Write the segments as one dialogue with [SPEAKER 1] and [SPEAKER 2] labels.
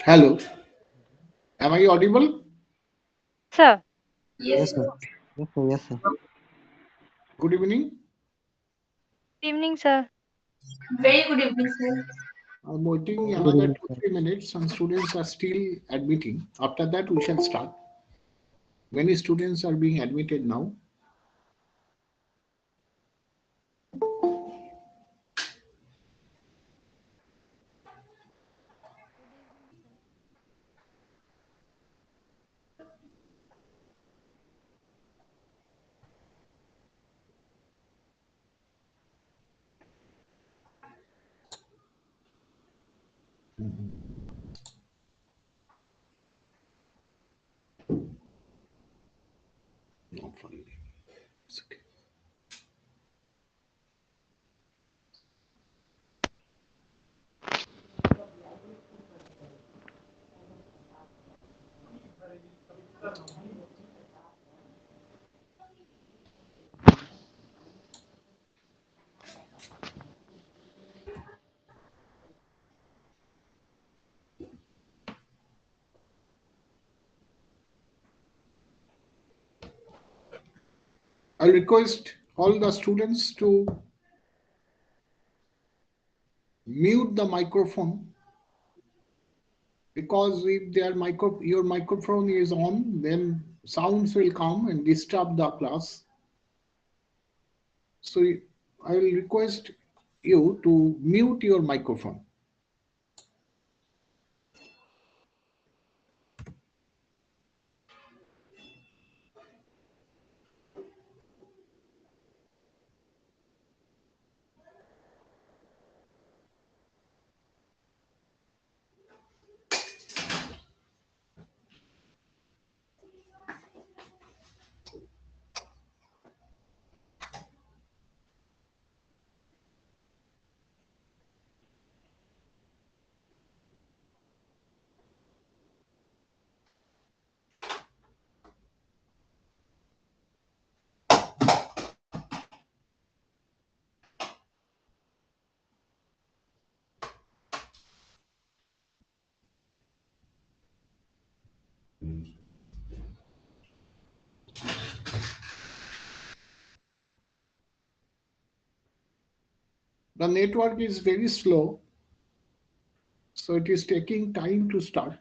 [SPEAKER 1] Hello, am I audible?
[SPEAKER 2] Sir,
[SPEAKER 3] Yes, sir. Yes, sir. Yes, sir.
[SPEAKER 1] Good evening.
[SPEAKER 2] good evening, sir.
[SPEAKER 4] Very good evening, sir.
[SPEAKER 1] I'm waiting
[SPEAKER 3] Good
[SPEAKER 1] another
[SPEAKER 3] evening,
[SPEAKER 1] two,
[SPEAKER 3] sir.
[SPEAKER 1] 3 minutes. Some students are still admitting. After that, we shall start. Many students are being admitted now. Not finding. It's okay. I request all the students to mute the microphone, because if your microphone is on, then sounds will come and disturb the class. So I will request you to mute your microphone. The network is very slow, so it is taking time to start.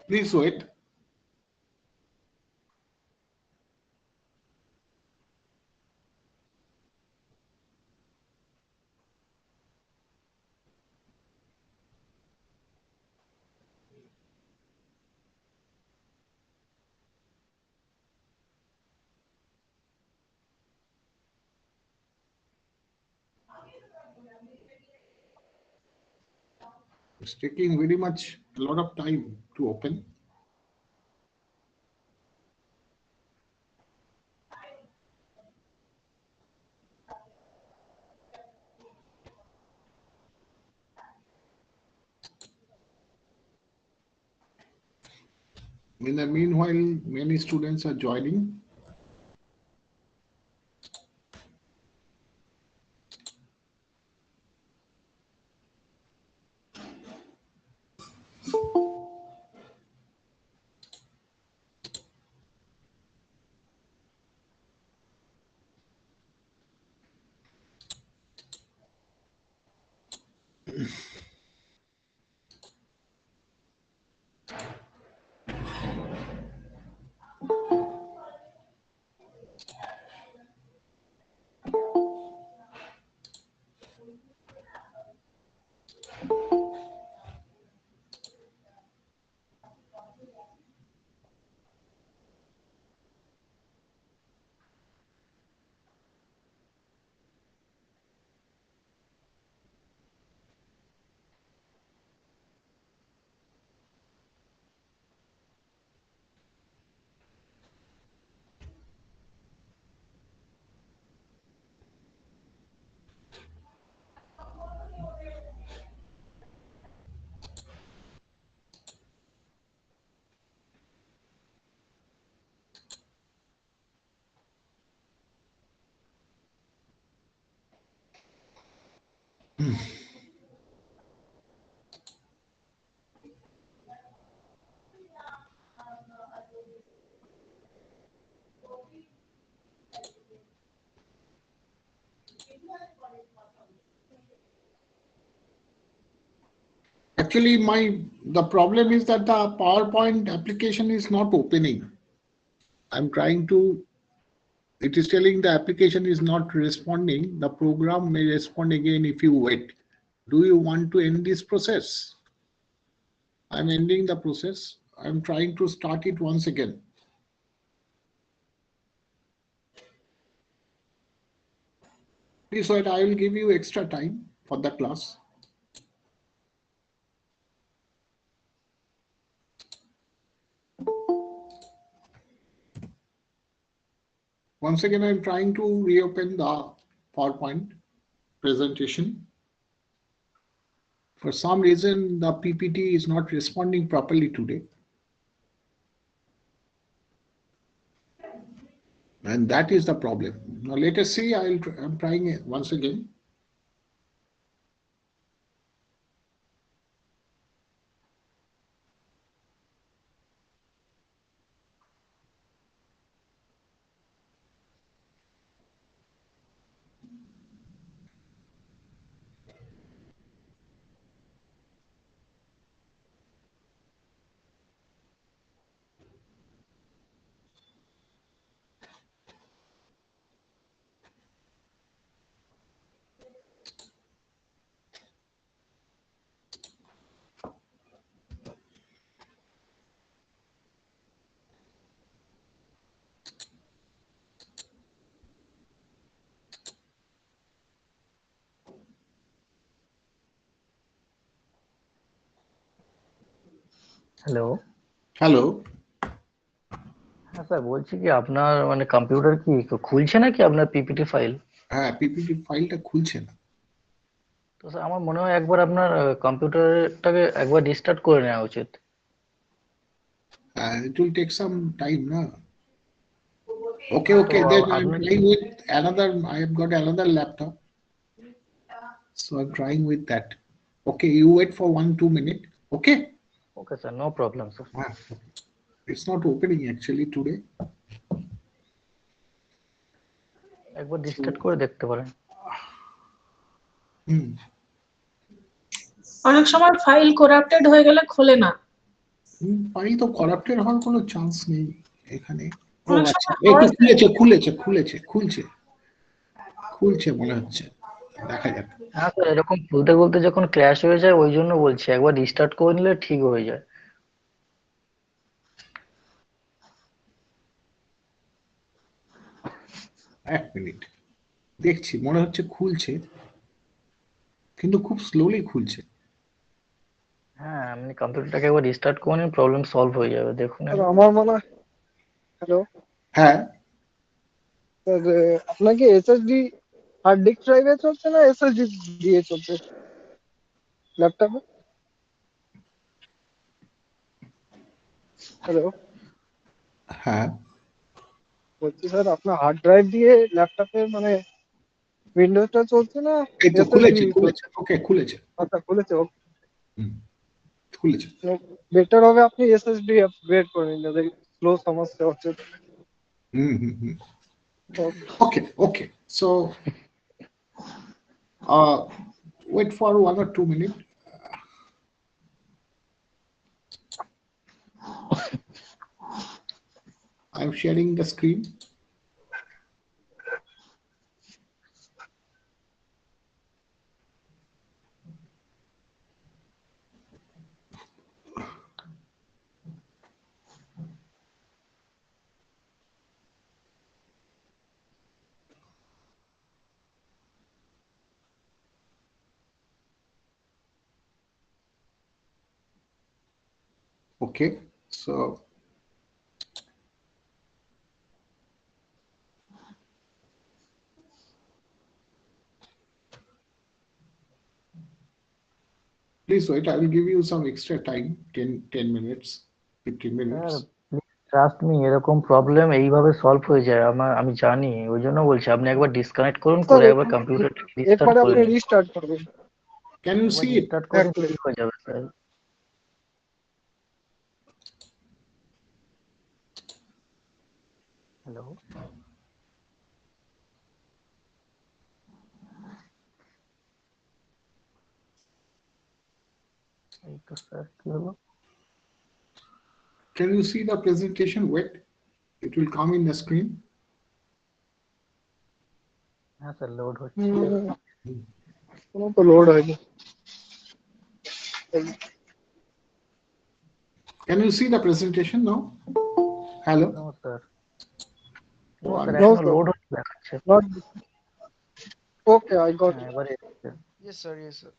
[SPEAKER 1] Please wait. It's taking very much a lot of time to open. In the meanwhile, many students are joining. Actually, the problem is that the PowerPoint application is not opening. I'm trying to, it is telling the application is not responding. The program may respond again if you wait. Do you want to end this process? I'm ending the process. I'm trying to start it once again. Please wait, I will give you extra time for the class. Once again, I'm trying to reopen the PowerPoint presentation. For some reason, the PPT is not responding properly today. And that is the problem. Now let us see, I'm trying it once again.
[SPEAKER 3] Hello.
[SPEAKER 1] Hello.
[SPEAKER 3] হ্যাঁ sir, বলছি কি আপনার মানে computer কি খুলছে নাকি আপনার PPT file?
[SPEAKER 1] হ্যাঁ, পিপিটি ফাইলটা খুলছে না।
[SPEAKER 3] তো স্যার আমার মনে হয় একবার আপনার কম্পিউটারটাকে একবার রিস্টার্ট করে নেওয়া উচিত।
[SPEAKER 1] It will take some time, no? Okay,
[SPEAKER 3] তো
[SPEAKER 1] okay. Then I'm
[SPEAKER 3] আপনার
[SPEAKER 1] trying with another. I have got another laptop, so I'm trying with that. Okay, you wait for 1-2 minutes. Okay.
[SPEAKER 3] Okay sir, no problem sir.
[SPEAKER 1] It's not opening actually today.
[SPEAKER 3] একবার restart করে দেখতে পারেন।
[SPEAKER 4] অনেক সময় file corrupted হয়ে গেলে খোলে না।
[SPEAKER 1] ফাইল তো করাপ্টেড হওয়ার কোনো চান্স নেই এখানে। ও
[SPEAKER 4] অনেক
[SPEAKER 1] আচ্ছা,
[SPEAKER 4] সময়
[SPEAKER 1] একটু
[SPEAKER 4] হয়।
[SPEAKER 1] খুলছে মনে হচ্ছে। দেখা যাক।
[SPEAKER 3] হ্যাঁ স্যার, এরকম বলতে বলতে যখন ক্র্যাশ হয়ে যায় ওই জন্য বলছি একবার রিস্টার্ট করে নিলে ঠিক হয়ে যায়।
[SPEAKER 1] এক মিনিট দেখছি, মনে হচ্ছে খুলছে, কিন্তু খুব স্লোলি খুলছে।
[SPEAKER 3] হ্যাঁ, আপনি কম্পিউটারটাকে একবার রিস্টার্ট করে নিন, প্রবলেম সলভ হয়ে যাবে। দেখুন
[SPEAKER 5] স্যার আমার মনে হয়, হ্যালো
[SPEAKER 1] হ্যাঁ,
[SPEAKER 5] স্যার, আপনার কি এসএসডি হার্ড ডিস্ক ড্রাইভে চলছে না এসএসডি দিয়ে চলছে ল্যাপটপে? হ্যালো,
[SPEAKER 1] হ্যাঁ,
[SPEAKER 5] বলছি স্যার আপনার হার্ড ড্রাইভ দিয়ে ল্যাপটপে মানে উইন্ডোজটা চলছে না
[SPEAKER 1] এই তো
[SPEAKER 5] এসএসডি
[SPEAKER 1] খুলেছে,
[SPEAKER 5] চলছে?
[SPEAKER 1] ওকে খুলেছে,
[SPEAKER 5] আচ্ছা খুলেছে,
[SPEAKER 1] খুলেছে।
[SPEAKER 5] বেটার হবে আপনি এসএসডি আপগ্রেড করে নিন, যাতে স্লো সমস্যা হচ্ছে।
[SPEAKER 1] হুম।
[SPEAKER 5] Okay.
[SPEAKER 1] Okay. So, wait for 1 or 2 minutes. I'm sharing the screen. Okay, so please wait. I will give you some extra time, 10 minutes, 15
[SPEAKER 3] sir
[SPEAKER 1] minutes.
[SPEAKER 3] Trust me, এরকম problem এইভাবে solve হয়ে যায়। আমি জানি, ওই জন্য বলছি আপনি একবার ডিসকানেক্ট করুন,
[SPEAKER 5] স্যার
[SPEAKER 3] করে একবার কম্পিউটারটা রিস্টার্ট
[SPEAKER 5] এরপরে
[SPEAKER 3] করে
[SPEAKER 5] আপনি
[SPEAKER 3] নিন।
[SPEAKER 5] রিস্টার্ট করবেন।
[SPEAKER 1] Can you
[SPEAKER 3] একবার
[SPEAKER 1] see it?
[SPEAKER 3] রিস্টার্ট করে
[SPEAKER 5] Exactly.
[SPEAKER 3] ঠিক হয়ে যাবে স্যার। হ্যালো, এই তো স্যার কি হলো?
[SPEAKER 1] Can you see the presentation? Wait, it will come in the screen.
[SPEAKER 3] হ্যাঁ স্যার, লোড হচ্ছে।
[SPEAKER 5] কোনো তো লোড হয়নি।
[SPEAKER 1] Can you see the presentation now? Hello?
[SPEAKER 3] No sir, no
[SPEAKER 1] One.
[SPEAKER 3] Sir,
[SPEAKER 5] No,
[SPEAKER 3] এখনো
[SPEAKER 5] sir.
[SPEAKER 3] লোড হচ্ছে দেখাচ্ছে।
[SPEAKER 5] Not okay, I got
[SPEAKER 3] হ্যাঁ,
[SPEAKER 5] it.
[SPEAKER 3] এবারে
[SPEAKER 6] Yes, sir. Yes, sir.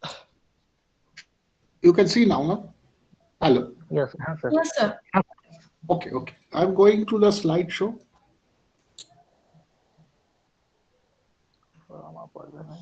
[SPEAKER 1] You can see now, no? Hello.
[SPEAKER 3] Yes, হ্যাঁ sir.
[SPEAKER 4] Yes, sir.
[SPEAKER 1] Okay. I'm going to the slideshow.
[SPEAKER 3] আমার পড়বে না।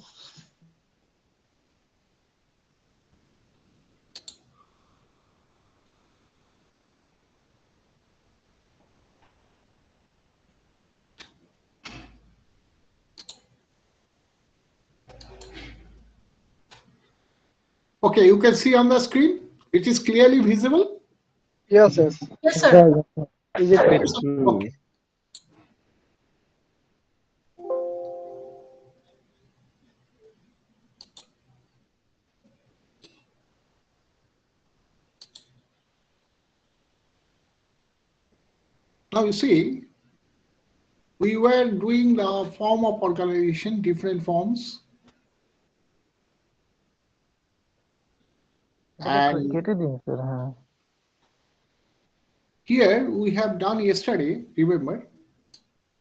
[SPEAKER 1] Okay, you can see on the screen. It is clearly visible.
[SPEAKER 5] Yes.
[SPEAKER 4] Yes, sir.
[SPEAKER 5] Is it fit?
[SPEAKER 1] Okay. Now you see, we were doing the form of organization, different forms.
[SPEAKER 3] এটাকে
[SPEAKER 1] And
[SPEAKER 3] কেটে দিন sir. হ্যাঁ,
[SPEAKER 1] here we have done yesterday, remember,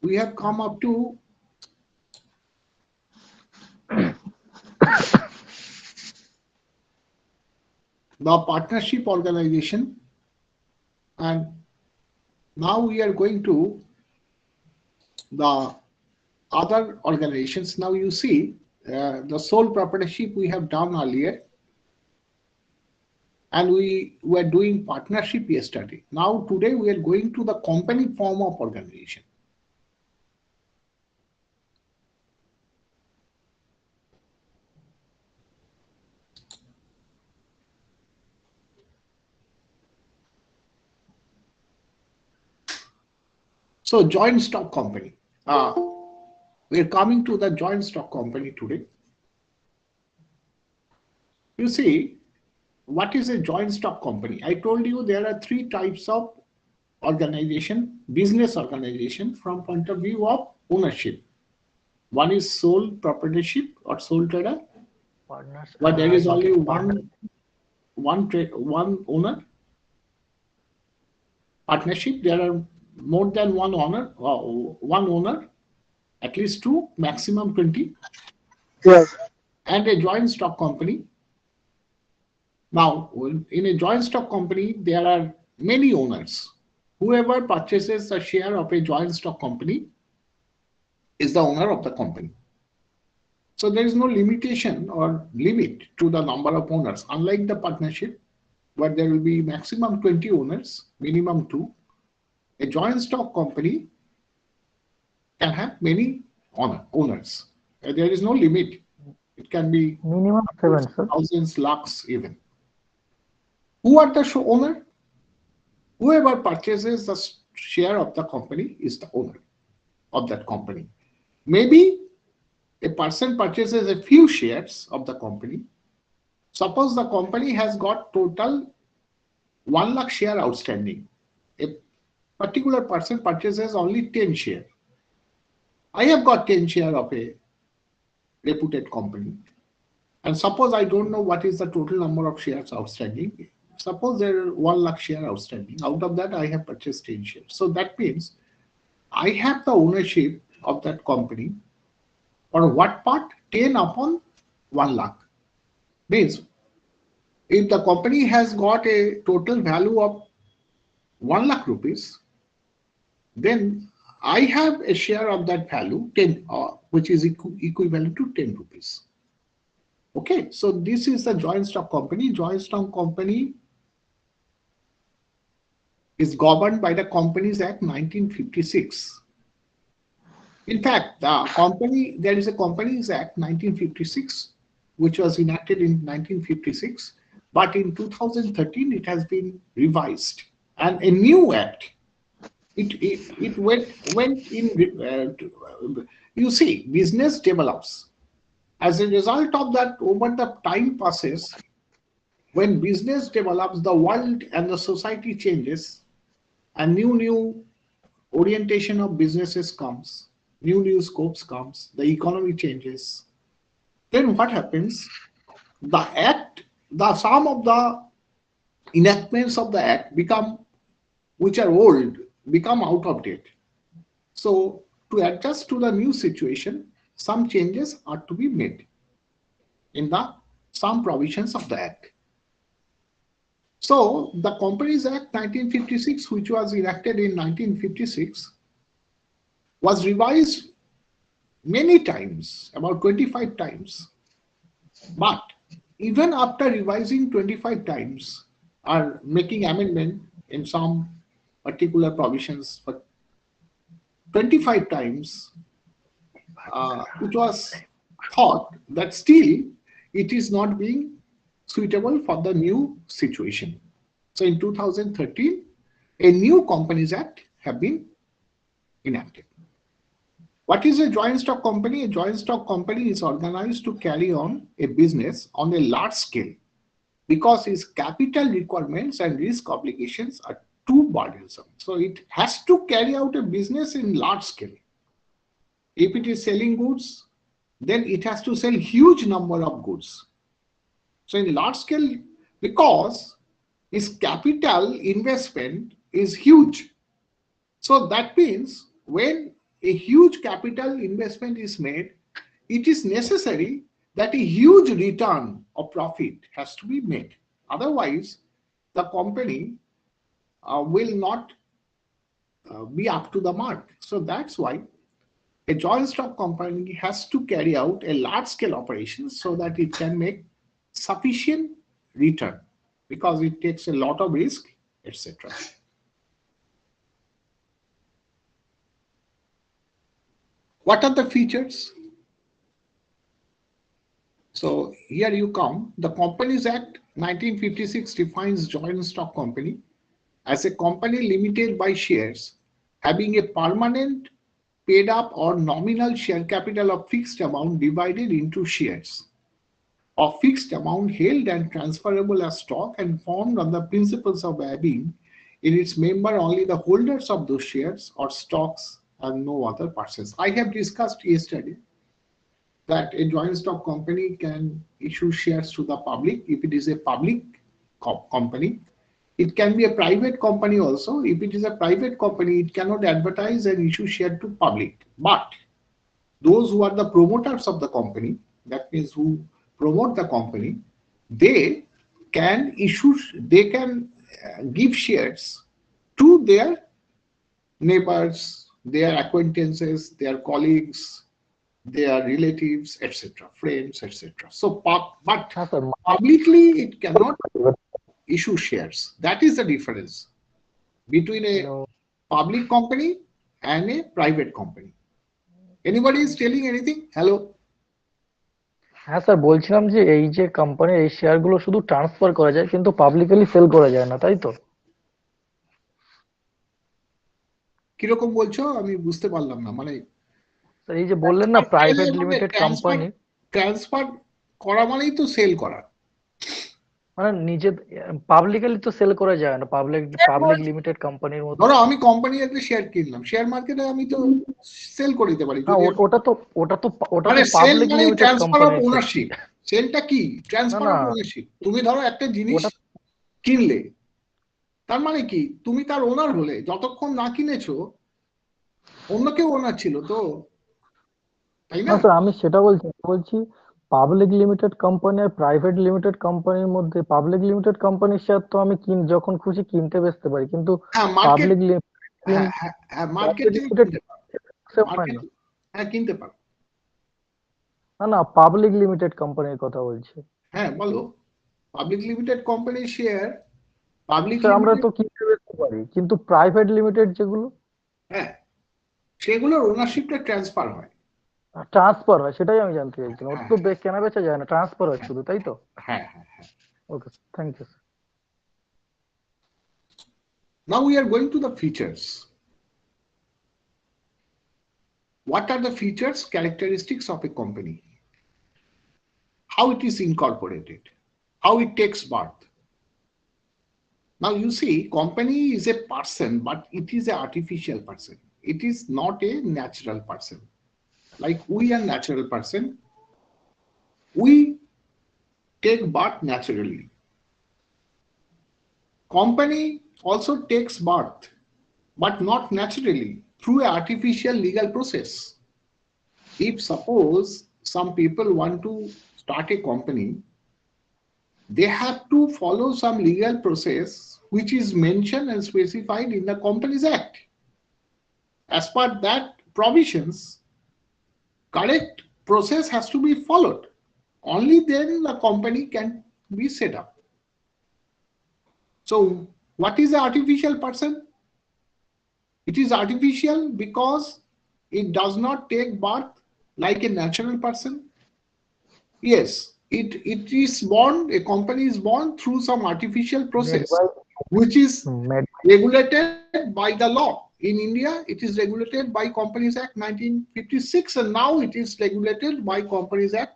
[SPEAKER 1] we have come up to the partnership organization, and now we are going to the other organizations. Now you see the sole proprietorship we have done earlier, and we were doing partnership yesterday. Now today we are going to the company form of organization. So joint stock company. We are coming to the joint stock company today. You see, what is a joint stock company? I told you there are 3 types of organization, business organization from point of view of ownership. One is sole proprietorship or sole trader,
[SPEAKER 3] partners,
[SPEAKER 1] but there is only
[SPEAKER 3] partner.
[SPEAKER 1] one owner. Partnership, there are more than one owner, at least 2, maximum 20.
[SPEAKER 5] Yes.
[SPEAKER 1] And a joint stock company, Now, in a joint stock company, there are many owners. Whoever purchases a share of a joint stock company is the owner of the company. So there is no limitation or limit to the number of owners. Unlike the partnership, where there will be maximum 20 owners, minimum 2, a joint stock company can have many owners. There is no limit. It can be
[SPEAKER 3] minimum 7, sir.
[SPEAKER 1] thousands, lakhs even. Who are the owner? Whoever purchases the share of the company is the owner of that company. Maybe a person purchases a few shares of the company. Suppose the company has got total 1 lakh share outstanding. A particular person purchases only 10 shares. I have got 10 share of a reputed company. And suppose I don't know what is the total number of shares outstanding. Suppose there are 1 lakh share outstanding. Out of that, I have purchased 10 shares. So that means I have the ownership of that company. For what part? 10 upon 1 lakh. Means if the company has got a total value of 1 lakh rupees, then I have a share of that value 10, which is equivalent to 10 rupees. Okay, so this is the joint stock company. Joint stock company is governed by the Companies Act 1956. In fact, there is a Companies Act 1956, which was enacted in 1956, but in 2013 it has been revised, and a new act. It went in. You see, business develops. As a result of that, over the time passes, when business develops, the world and the society changes, and new orientation of businesses comes, new scopes comes, the economy changes. Then what happens? The act, some of the enactments of the act which are old, become out of date. So to adjust to the new situation, some changes are to be made in some provisions of the act. So the Companies Act 1956, which was enacted in 1956, was revised many times, about 25 times. But even after revising 25 times or making amendment in some particular provisions for 25 times, it was thought that still it is not being suitable for the new situation. So in 2013, a new Companies Act have been enacted. What is a joint stock company? A joint stock company is organized to carry on a business on a large scale because its capital requirements and risk obligations are too burdensome. So it has to carry out a business in large scale. If it is selling goods, then it has to sell huge number of goods. So in large scale, because its capital investment is huge. So that means when a huge capital investment is made, it is necessary that a huge return of profit has to be made. Otherwise, the company will not be up to the mark. So that's why a joint stock company has to carry out a large scale operation so that it can make sufficient return, because it takes a lot of risk, etc. What are the features? So here you come. The Companies Act 1956 defines joint stock company as a company limited by shares having a permanent paid up or nominal share capital of fixed amount divided into shares of fixed amount held and transferable as stock and formed on the principles of having in its member only the holders of those shares or stocks and no other persons. I have discussed yesterday that a joint stock company can issue shares to the public if it is a public company. It can be a private company also. If it is a private company, it cannot advertise and issue share to public. But those who are the promoters of the company, that means who promote the company, they can issue, they can give shares to their neighbors, their acquaintances, their colleagues, their relatives, etc., friends, etc. So, but
[SPEAKER 3] হ্যাঁ sir
[SPEAKER 1] publicly it cannot issue shares. That is the difference between a public company and a private company. Anybody is telling anything? Hello?
[SPEAKER 3] হ্যাঁ sir বলছিলাম যে এই যে কোম্পানির এই share গুলো শুধু ট্রান্সফার করা যায় কিন্তু পাবলিকলি সেল করা যায় না, তাই তো?
[SPEAKER 1] কিরকম বলছো আমি বুঝতে পারলাম না, মানে
[SPEAKER 3] স্যার এই যে বললেন না প্রাইভেট লিমিটেড কোম্পানি,
[SPEAKER 1] ট্রান্সফার করা মানেই তো সেল করা।
[SPEAKER 3] মানে নিজে পাবলিকলি তো সেল করা যায় না, পাবলিক লিমিটেড কোম্পানির মধ্যে।
[SPEAKER 1] ধরো আমি কোম্পানির একটা শেয়ার কিনলাম, শেয়ার মার্কেটে আমি তো সেল করে দিতে পারি।
[SPEAKER 3] হ্যাঁ ওটা তো
[SPEAKER 1] মানে সেল
[SPEAKER 3] পাবলিক
[SPEAKER 1] মানে
[SPEAKER 3] limited
[SPEAKER 1] transfer of
[SPEAKER 3] company.
[SPEAKER 1] Ownership. সেলটা কি? ট্রান্সফার
[SPEAKER 3] না
[SPEAKER 1] অফ
[SPEAKER 3] না
[SPEAKER 1] ওনারশিপ। তুমি ধরো একটা জিনিস
[SPEAKER 3] ওটা
[SPEAKER 1] কিনলে, তার মানে কি তুমি তার ওনার হলে, যতক্ষণ না কিনেছো অন্য কেউ ওনার ছিল তো, তাই না?
[SPEAKER 3] না স্যার আমি সেটা বলছি পাবলিক লিমিটেড কোম্পানি আর প্রাইভেট লিমিটেড কোম্পানির মধ্যে পাবলিক লিমিটেড কোম্পানির শেয়ার তো আমি যখন খুশি কিনতে বেচতে পারি, কিন্তু
[SPEAKER 1] হ্যাঁ মার্কেট,
[SPEAKER 3] পাবলিক
[SPEAKER 1] হ্যাঁ মার্কেট থেকে কিনতে পারো, মার্কেট হ্যাঁ কিনতে পারো।
[SPEAKER 3] না না পাবলিক লিমিটেড কোম্পানির কথা বলছি।
[SPEAKER 1] হ্যাঁ বলো, পাবলিক লিমিটেড কোম্পানির শেয়ার পাবলিক
[SPEAKER 3] স্যার আমরা
[SPEAKER 1] লিমিটেড,
[SPEAKER 3] তো কিনতে বেচতে পারি, কিন্তু প্রাইভেট লিমিটেড যেগুলো
[SPEAKER 1] হ্যাঁ সেগুলোর ওনারশিপটা ট্রান্সফার হয়।
[SPEAKER 3] ট্রান্সফার হয়, সেটাই আমি জানতে চাইছিলাম। ওটা
[SPEAKER 1] হ্যাঁ
[SPEAKER 3] তো কেনা বেচা যায় না, ট্রান্সফার হয় শুধু, তাই তো?
[SPEAKER 1] হ্যাঁ হ্যাঁ হ্যাঁ।
[SPEAKER 3] Okay thank you.
[SPEAKER 1] Now we are going to the features. What are the features, characteristics of a company? How it is incorporated, how it takes birth. Now you see, company is a person, but it is an artificial person. It is not a natural person. Like we are natural person, we take birth naturally. Company also takes birth, but not naturally, through an artificial legal process. If suppose some people want to start a company, they have to follow some legal process which is mentioned and specified in the Companies Act. As per that provisions, correct process has to be followed. Only then the company can be set up. So what is the artificial person? It is artificial because it does not take birth like a natural person. Yes, it is born, a company is born through some artificial process which is regulated by the law. In India, it is regulated by Companies Act 1956, and now it is regulated by Companies Act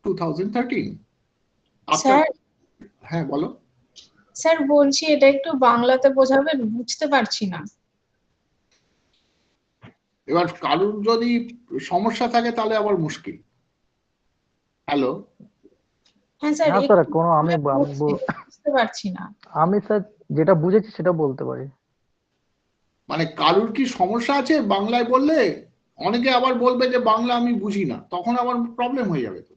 [SPEAKER 1] 2013.
[SPEAKER 4] Sir
[SPEAKER 1] হ্যাঁ বলো।
[SPEAKER 4] Sir বলছি এটা একটু বাংলাতে বোঝাবেন, বুঝতে পারছি না।
[SPEAKER 1] এবার কারোর যদি সমস্যা থাকে তাহলে আবার মুশকিল। হ্যালো?
[SPEAKER 4] হ্যাঁ স্যার
[SPEAKER 3] হ্যাঁ স্যার কোনো আমি
[SPEAKER 4] বুঝতে পারছি না।
[SPEAKER 3] আমি স্যার যেটা বুঝেছি সেটা বলতে পারি।
[SPEAKER 1] মানে কারোর কি সমস্যা আছে বাংলায় বললে? অনেকে আবার বলবে যে বাংলা আমি বুঝি না, তখন আবার প্রবলেম হয়ে যাবে তো।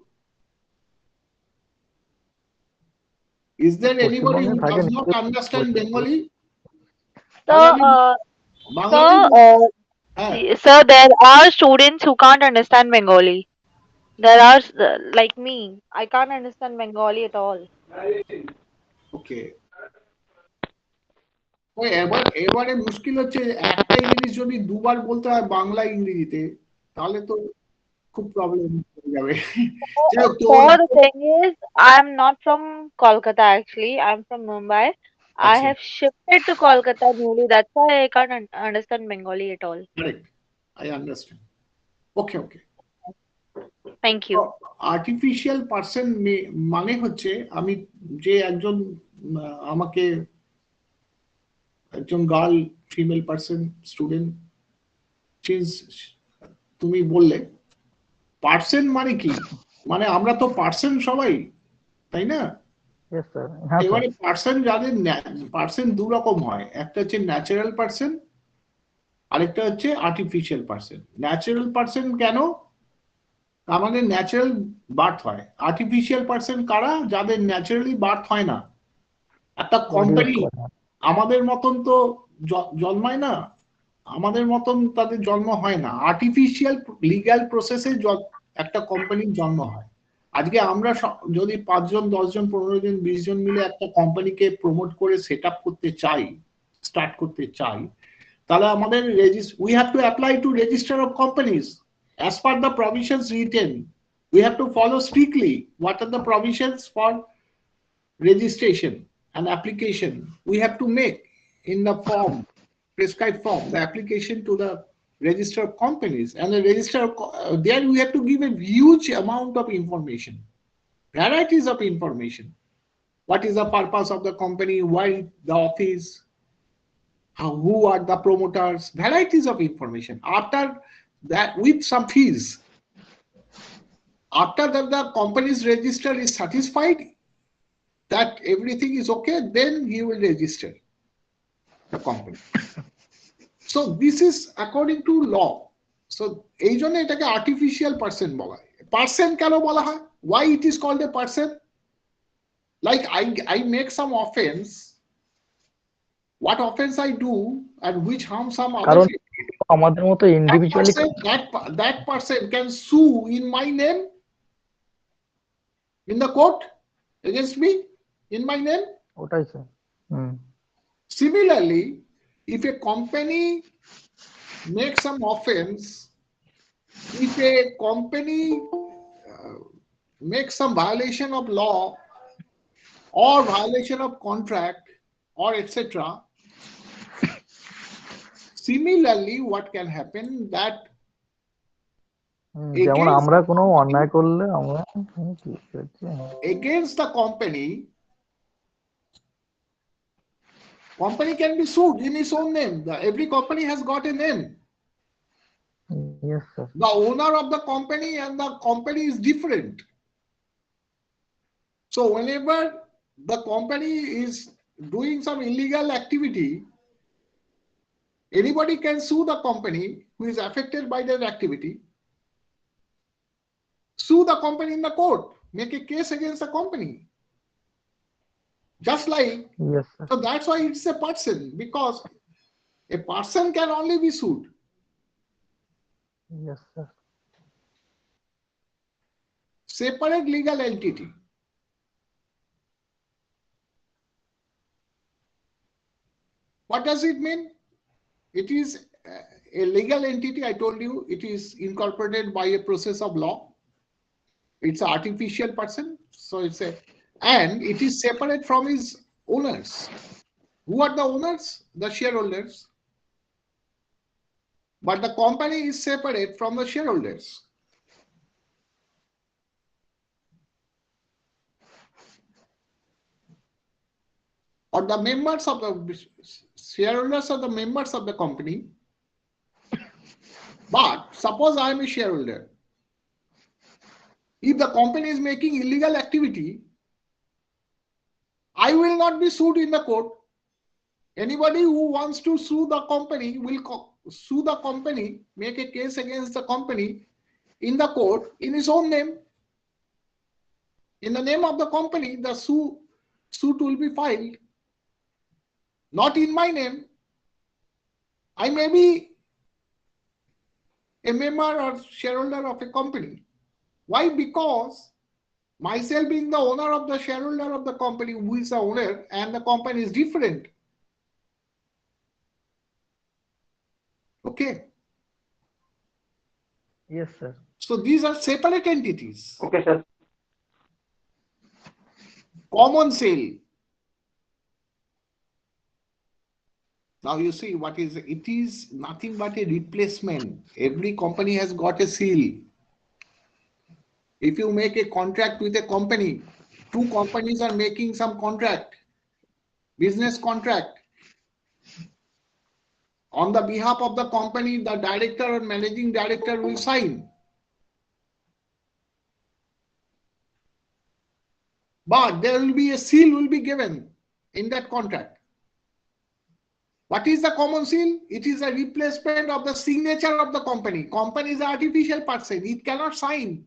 [SPEAKER 1] Is there anybody who does not understand Bengali?
[SPEAKER 2] So,
[SPEAKER 1] Sir,
[SPEAKER 2] there are students who can't understand Bengali. There are like me. I can't understand Bengali at all.
[SPEAKER 1] okay. ওই এবারে মুশকিল হচ্ছে একটা ইংলিশ যদি দুবার বলতে হয় বাংলা ইংরেজিতে, তাহলে তো খুব প্রবলেম হয়ে যাবে।
[SPEAKER 2] So the thing is, I'm not from Kolkata actually. I'm from Mumbai. I have shifted to Kolkata newly. That's why I can't understand Bengali at all.
[SPEAKER 1] Correct. I understand. Okay, okay.
[SPEAKER 2] Thank you.
[SPEAKER 1] Artificial person মানে হচ্ছে আমি যে একজন আমাকে একজন girl female person student তুমি বললে person মানে কি, মানে আমরা তো পারসন সবাই, তাই না? এবারে পারসন যাদের পারসন দু রকম হয়, একটা হচ্ছে ন্যাচারাল পারসন, আরেকটা হচ্ছে আর্টিফিশিয়াল পারসন। ন্যাচারাল পারসন কেন? আমাদের ন্যাচারাল বার্থ হয়। আর্টিফিশিয়াল পার্সন কারা? যাদের ন্যাচারালি বার্থ হয় না। একটা কোম্পানি আমাদের মতন তো জন্মায় না, আমাদের মতন তাদের জন্ম হয় না, আর্টিফিশিয়াল লিগ্যাল প্রসেসে একটা কোম্পানির জন্ম হয়। আজকে আমরা যদি 5 জন 10 জন 15 জন 20 জন মিলে একটা কোম্পানিকে প্রমোট করে সেট আপ করতে চাই, স্টার্ট করতে চাই, তাহলে আমাদের we have to apply to register of companies as per the provisions written. We have to follow strictly what are the provisions for registration and application. We have to make in the form, prescribed form, the application to the register of companies, and the register there we have to give a huge amount of information, varieties of information. What is the purpose of the company, why the office, who are the promoters, varieties of information. After that, with some fees, after that the company's register is satisfied that everything is okay, then he will register the company. So this is according to law. So এই জন্য এটাকে artificial person বলা হয়। Person কেন বলা হয়? Why it is called a person? Like I make some offense, what offense I do and which harm some other people,
[SPEAKER 3] আমাদের মতো individually
[SPEAKER 1] that person can sue in my name in the court against me in my name.
[SPEAKER 3] ওটাই sir.
[SPEAKER 1] Similarly, if a company makes some offense, if a company makes some violation of law or violation of contract or etc., similarly what can happen that
[SPEAKER 3] যেমন আমরা কোনো অন্যায় করলে আমরা
[SPEAKER 1] against the company can be sued in its own name. Every company has got a name.
[SPEAKER 3] Yes, sir.
[SPEAKER 1] The owner of the company and the company is different. So whenever the company is doing some illegal activity, anybody can sue the company who is affected by that activity, sue the company in the court, make a case against the company. Just like,
[SPEAKER 3] yes, sir.
[SPEAKER 1] So that's why it's a person, because a person can only be sued.
[SPEAKER 3] Yes, sir.
[SPEAKER 1] Separate legal entity. What does it mean? It is a legal entity. I told you it is incorporated by a process of law. It's an artificial person, so and it is separate from his owners. Who are the owners? The shareholders. But the company is separate from the shareholders. Or the members of the shareholders are the members of the company. But suppose I am a shareholder. If the company is making illegal activity, I will not be sued in the court. Anybody who wants to sue the company will sue the company, make a case against the company in the court in his own name. In the name of the company, the suit will be filed. Not in my name. I may be a member or shareholder of a company. Why? Because myself being the owner of the shareholder of the company, who is the owner, and the company is different. Okay.
[SPEAKER 3] Yes, sir.
[SPEAKER 1] So these are separate entities.
[SPEAKER 3] Okay, sir.
[SPEAKER 1] Common sale. Now you see what is it is nothing but a replacement. Every company has got a seal. If you make a contract with a company, two companies are making some contract, business contract. On the behalf of the company, the director or managing director will sign. But there will be a seal will be given in that contract. What is the common seal? It is a replacement of the signature of the company. Company is an artificial person. It cannot sign.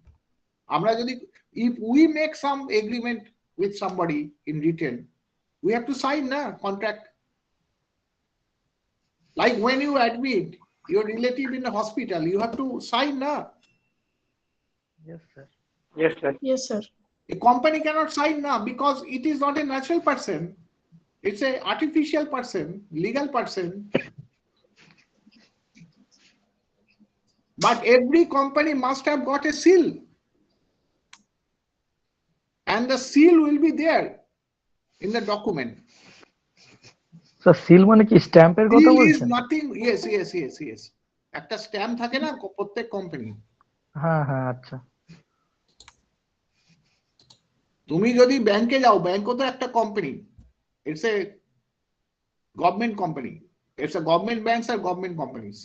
[SPEAKER 1] If we make some agreement with somebody in written, we have to sign a contract. Like when you admit your relative in the hospital, you have to sign a.
[SPEAKER 3] Yes, sir.
[SPEAKER 4] Yes, sir.
[SPEAKER 1] A company cannot sign now because it is not a natural person. It's an artificial person, legal person. But every company must have got a seal. And the seal will be there in the document.
[SPEAKER 3] So seal মানে কি স্ট্যাম্পের কথা
[SPEAKER 1] Seal is
[SPEAKER 3] বলছেন?
[SPEAKER 1] nothing. Yes. একটা stamp থাকে না প্রত্যেক company.
[SPEAKER 3] হ্যাঁ হ্যাঁ আচ্ছা।
[SPEAKER 1] তুমি যদি ব্যাংকে যাও, ব্যাংকও তো একটা company. It's a government company. It's a government banks or government companies.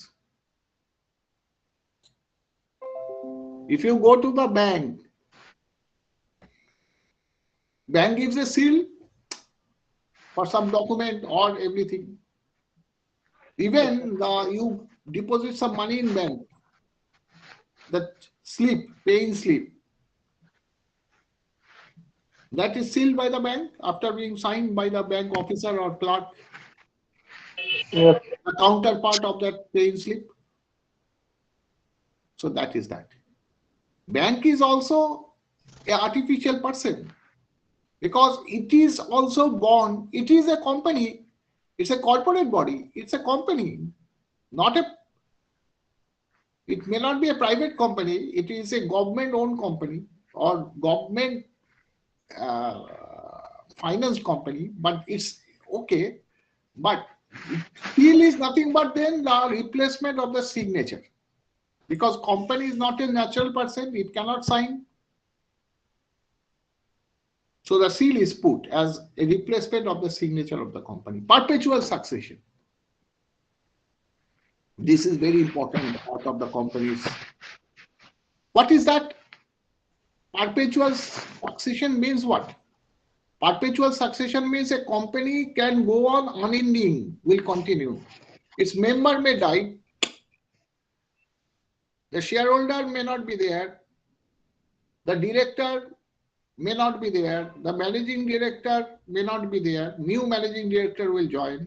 [SPEAKER 1] If you go to the bank gives a seal for some document or everything. Even you deposit some money in bank, that slip, paying slip, that is sealed by the bank after being signed by the bank officer or clerk.
[SPEAKER 5] Yes.
[SPEAKER 1] The counterpart of that paying slip. So that is that. Bank is also an artificial person because it is also born. It is a company. It's a corporate body. It's a company, not a. It may not be a private company. It is a government-owned company or government finance company. But it's okay. But seal is nothing but then the replacement of the signature, because company is not a natural person. It cannot sign. So the seal is put as a replacement of the signature of the company. Perpetual succession. This is very important part of the companies. What is that? Perpetual succession means what? Perpetual succession means a company can go on unending, will continue. Its member may die. The shareholder may not be there. The director may not be there. The managing director may not be there. New managing director will join.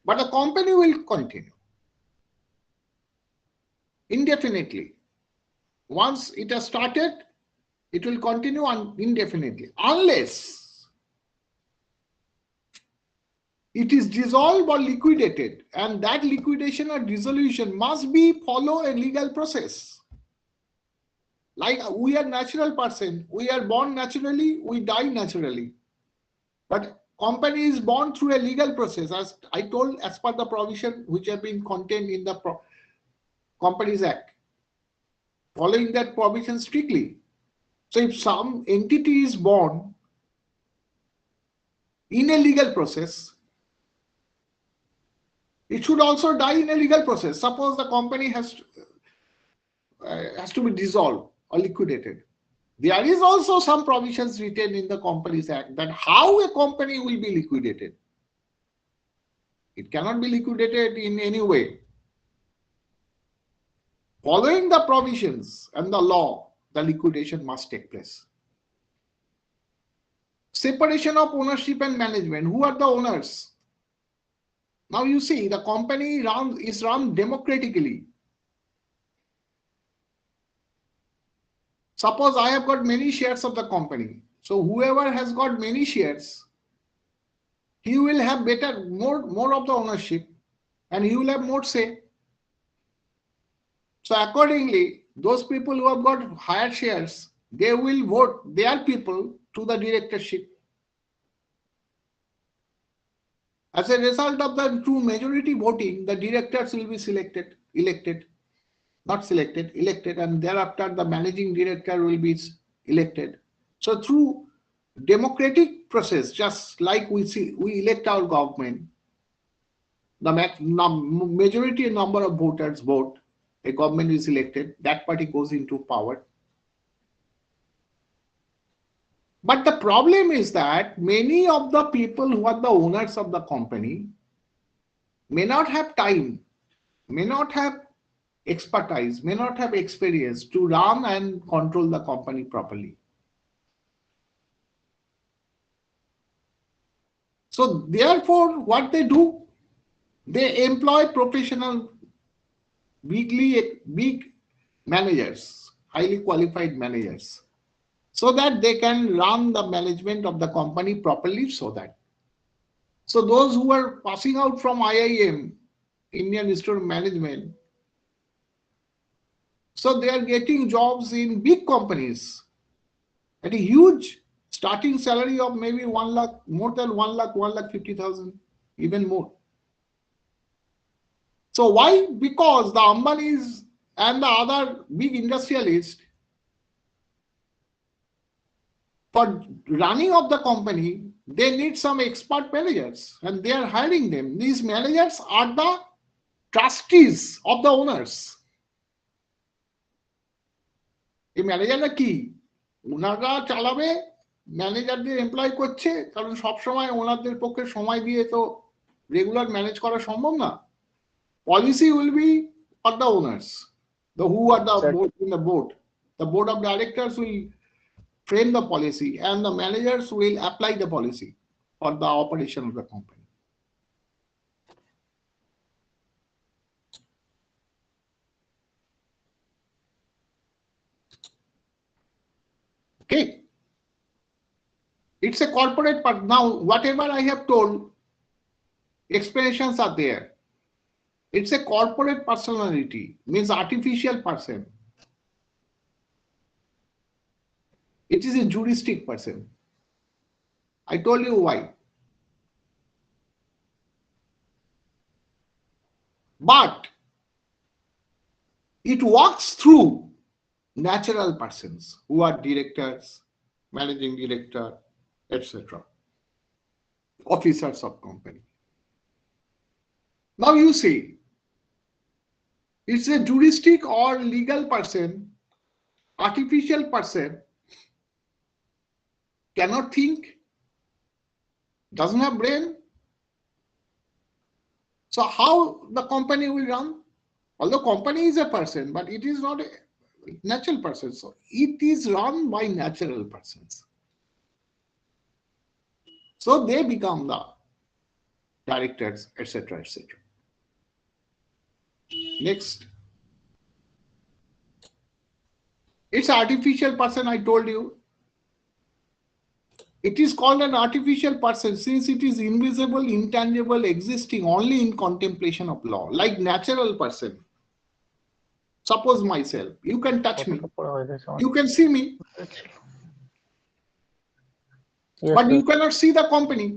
[SPEAKER 1] But the company will continue indefinitely. Once it has started, it will continue indefinitely, unless it is dissolved or liquidated, and that liquidation or dissolution must be follow a legal process. Like we are natural person, we are born naturally, we die naturally. But company is born through a legal process, as I told, as per the provision which have been contained in the Companies Act, following that provision strictly. So if some entity is born in a legal process, it should also die in a legal process. Suppose the company has to be dissolved or liquidated. There is also some provisions written in the Companies Act that how a company will be liquidated. It cannot be liquidated in any way. Following the provisions and the law, the liquidation must take place. Separation of ownership and management. Who are the owners? Now you see, the company is run democratically. Suppose I have got many shares of the company. So whoever has got many shares, he will have more of the ownership, and he will have more say. So accordingly, those people who have got higher shares, they will vote their people to the directorship. As a result of the true majority voting, the directors will be elected, and thereafter the managing director will be elected. So through democratic process, just like we elect our government, the majority number of voters vote, a government is elected, that party goes into power. But the problem is that many of the people who are the owners of the company may not have time, may not have expertise, may not have experience to run and control the company properly. So therefore, what they do, they employ professional, big managers, highly qualified managers, so that they can run the management of the company properly. So those who are passing out from IIM, Indian Institute of Management, so they are getting jobs in big companies at a huge starting salary of maybe 1 lakh, more than 1 lakh, 1,50,000, even more. So why? Because the Ambanis and the other big industrialists, for running of the company, they need some expert managers and they are hiring them. These managers are the trustees of the owners. এই ম্যানেজাররা কি? ওনারা চালাবে, ম্যানেজারদের employ করছে, কারণ সবসময় ওনাদের পক্ষে সময় দিয়ে তো রেগুলার ম্যানেজ করা সম্ভব না। Policy will be for the owners, the who are the board in the board. The board of directors will frame the policy and the managers will apply the policy for the operation of the company. Okay. It's a corporate part. Now, whatever I have told, explanations are there. It's a corporate personality, means artificial person. It is a juristic person. I told you why. But it works through natural persons who are directors, managing director, etc. Officers of company. Now you see, it's a juristic or legal person, artificial person, cannot think, doesn't have brain. So how the company will run? Although company is a person, but it is not a natural person. So it is run by natural persons. So they become the directors, etc., etc. Next. It's artificial person, I told you. It is called an artificial person since it is invisible, intangible, existing only in contemplation of law, like natural person. Suppose myself, you can touch me, you can see me, but you cannot see the company.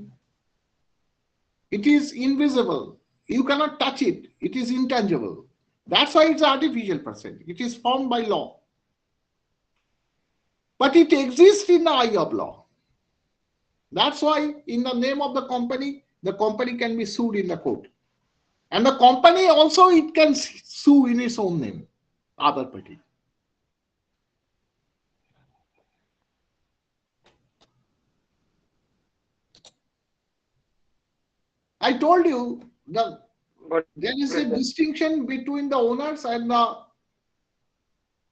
[SPEAKER 1] It is invisible. You cannot touch it. It is intangible. That's why it's an artificial person. It is formed by law. But it exists in the eye of law. That's why in the name of the company can be sued in the court. And the company also, it can sue in its own name, other party. I told you that there is a distinction between the owners and the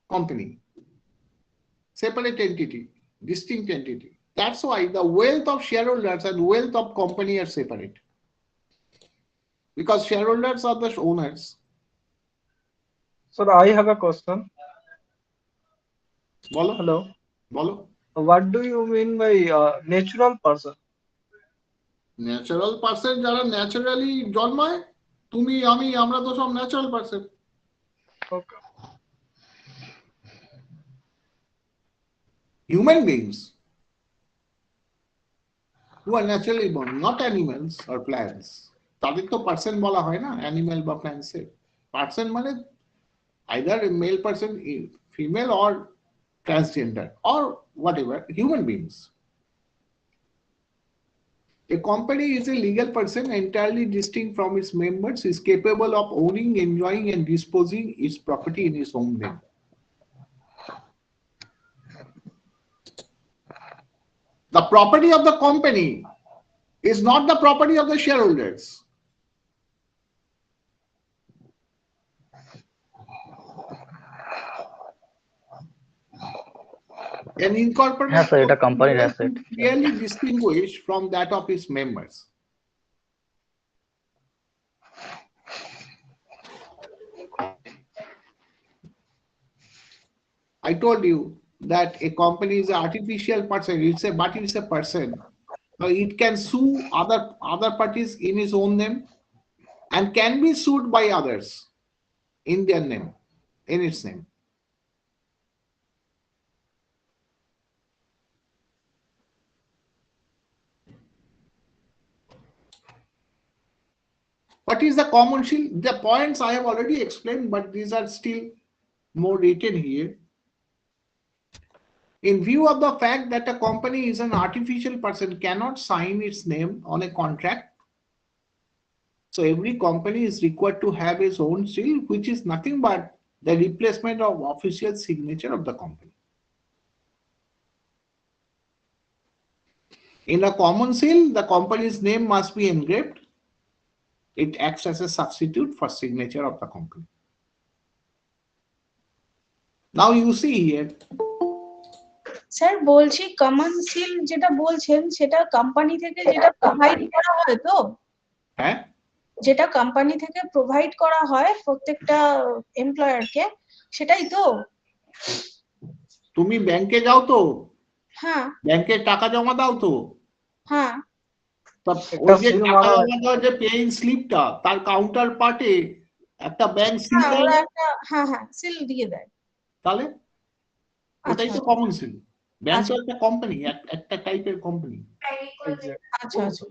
[SPEAKER 1] company. Separate entity, distinct entity. That's why the wealth of shareholders and wealth of company are separate. Because shareholders are the owners.
[SPEAKER 5] Sir, I have a question.
[SPEAKER 1] Bolo?
[SPEAKER 5] Hello.
[SPEAKER 1] Bolo?
[SPEAKER 5] What do you mean by natural person?
[SPEAKER 1] Natural person যারা naturally জন্মায়, তুমি আমি আমরা তো সব natural person.
[SPEAKER 5] Okay.
[SPEAKER 1] Human beings who are naturally born, not animals or plants. তাদের তো person বলা হয় না, অ্যানিমাল বা প্ল্যান্টসের। পার্সন মানে either a male person, female or transgender or whatever, human beings. A company is a legal person entirely distinct from its members, is capable of owning, enjoying and disposing its property in its own name. The property of the company is not the property of the shareholders. An incorporated
[SPEAKER 3] হ্যাঁ sir, এটা
[SPEAKER 1] company
[SPEAKER 3] কোম্পানির
[SPEAKER 1] is
[SPEAKER 3] asset.
[SPEAKER 1] clearly distinguished from that of its members. I told you that a company is an artificial person. It's a person. So it can sue other parties in its own name and can be sued by others in their name, in its name. What is the common shield? The points I have already explained, but these are still more written here. In view of the fact that a company is an artificial person, cannot sign its name on a contract. So every company is required to have its own seal, which is nothing but the replacement of official signature of the company. In a common seal, the company's name must be engraved. It acts as a substitute for signature of the company. Now you see here.
[SPEAKER 4] Sir বলছি common seal যেটা বলছেন সেটা company থেকে যেটা provide করা হয় তো,
[SPEAKER 1] হ্যাঁ,
[SPEAKER 4] যেটা কোম্পানি থেকে প্রোভাইড করা হয় প্রত্যেকটা এমপ্লয়ারকে, সেটাই তো?
[SPEAKER 1] তুমি ব্যাংকে যাও তো,
[SPEAKER 4] হ্যাঁ
[SPEAKER 1] ব্যাংকে টাকা জমা দাও তো,
[SPEAKER 4] হ্যাঁ
[SPEAKER 1] ওই যে টাকা জমা দেওয়ার যে পেইং স্লিপটা, তার কাউন্টার পার্টে একটা ব্যাংক সিল
[SPEAKER 4] হ্যাঁ,
[SPEAKER 1] দেয়
[SPEAKER 4] ওরা
[SPEAKER 1] না?
[SPEAKER 4] একটা সিল দিয়ে দেয়।
[SPEAKER 1] তাহলে ওটাই তো কমন সিল। ব্যাংক তো একটা কোম্পানি, একটা টাইপের কোম্পানি।
[SPEAKER 4] আচ্ছা আচ্ছা,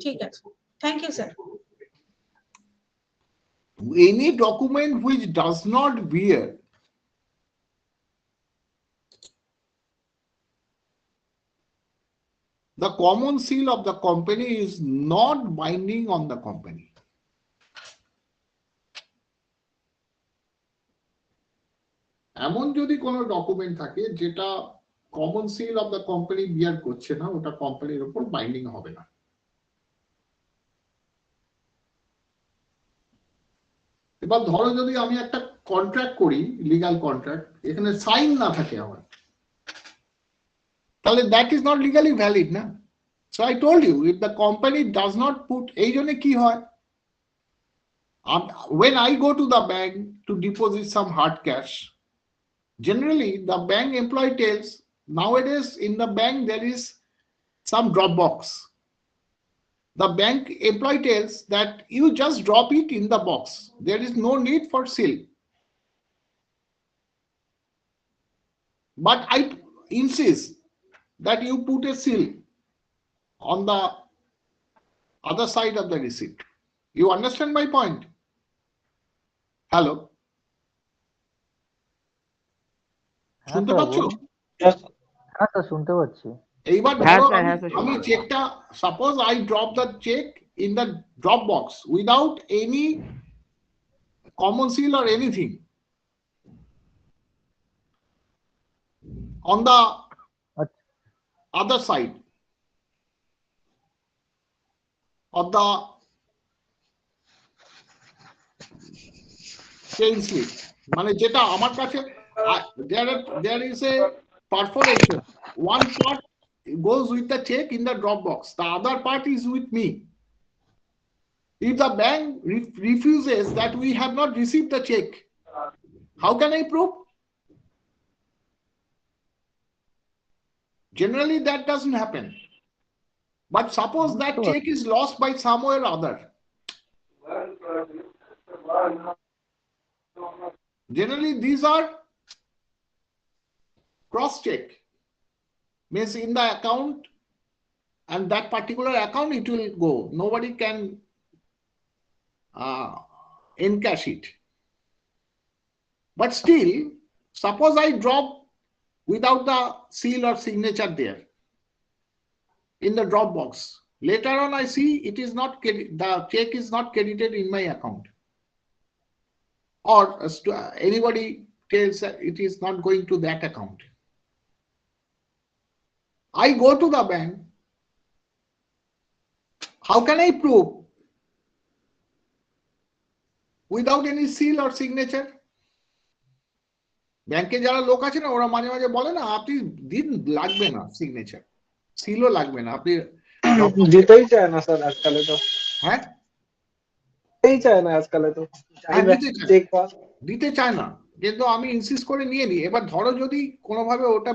[SPEAKER 4] ঠিক আছে, thank you sir.
[SPEAKER 1] Any document which does not bear the common seal of the company is not binding on the company. এমন যদি কোনো ডকুমেন্ট থাকে যেটা common seal of the company bear করছে না, ওটা কোম্পানির উপর বাইন্ডিং হবে না। এবার ধরো যদি আমি একটা কন্ট্রাক্ট করি, লিগাল কন্ট্রাক্ট, এখানে সাইন না থাকে আমার, তাহলে that is not legally valid না। So I told you, if the company does not put, এই জন্য কি হয়, when I go to the bank to deposit some hard cash, generally the bank employee tells, nowadays in the bank there is some drop box. The bank employee tells that you just drop it in the box, there is no need for seal. But I insist that you put a seal on the other side of the receipt. You understand my point? Hello? শুনতে পাচ্ছ?
[SPEAKER 3] হ্যাঁ sir, শুনতে পাচ্ছি।
[SPEAKER 1] এইবার ধরো আমি চেকটা, suppose I drop the cheque in the drop box without any common seal or anything on the other side of the chain slip, মানে যেটা আমার কাছে, there is a perforation, one part goes with the check in the drop box, the other part is with me. If the bank refuses that we have not received the check, how can I prove? Generally that doesn't happen, but suppose that check is lost by somewhere or other, generally these are cross check, means in the account, and that particular account it will go, nobody can encash it. But still, suppose I drop without the seal or signature there in the drop box, later on I see it is not, the check is not credited in my account, or anybody tells that it is not going to that account. I go to the bank, how can I prove without any seal or signature? ব্যাংকে যারা লোক আছে না ওরা মাঝে মাঝে বলে না আপনি দিন লাগবে না সিগনেচার, সিলও লাগবে না, আপনি
[SPEAKER 5] দিতেই চায় না স্যার আজকালে তো,
[SPEAKER 1] হ্যাঁ
[SPEAKER 5] দিতেই চায় না আজকালে তো,
[SPEAKER 1] হ্যাঁ দিতে চায়,
[SPEAKER 5] চেক পাস।
[SPEAKER 1] দিতে চায় না, কিন্তু আমি ইনসিস্ট করে নিয়ে নিই। এবার ধরো যদি কোনোভাবে ওটা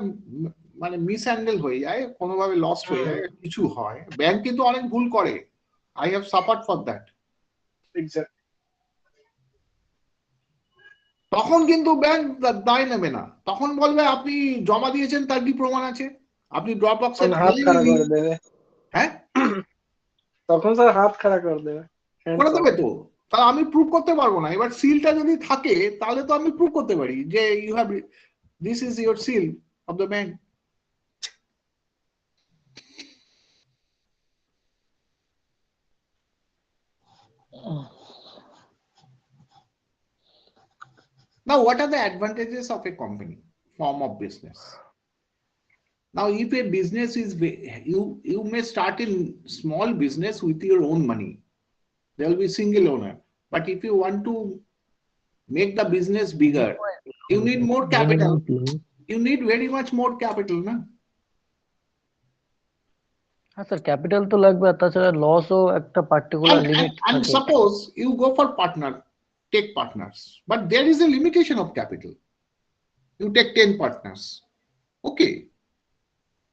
[SPEAKER 1] মানে মিস হ্যান্ডেল হয়ে যায়, কোনোভাবে লস্ট হয়ে যায়, কিছু হয়, ব্যাংক কিন্তু অনেক ভুল করে, I have suffered for that.
[SPEAKER 5] Exact.
[SPEAKER 1] তখন কিন্তু ব্যাংক দায় নেবে না, তখন বলবে আপনি জমা দিয়েছেন তার কি প্রমাণ আছে, আপনি ড্রপ বক্সে
[SPEAKER 5] হাত খাড়া করে দেবে।
[SPEAKER 1] হ্যাঁ
[SPEAKER 5] তখন স্যার হাত খাড়া করে দেবে,
[SPEAKER 1] করে দেবে তো, তাহলে আমি প্রুভ করতে পারবো না। এবার সিলটা যদি থাকে তাহলে তো আমি প্রুভ করতে পারি যে you have this is your seal of the bank. Now, what are the advantages of a company form of business? Now, if a business is you may start in small business with your own money. There will be single owner. But if you want to make the business bigger, you need more capital. You need very much more capital, na?
[SPEAKER 3] হ্যাঁ sir, capital তো লাগবে, আর তাছাড়া লসও একটা particular limit
[SPEAKER 1] And
[SPEAKER 3] থাকে।
[SPEAKER 1] suppose you go for take partners, but there is a limitation of capital. You take 10 partners. Okay.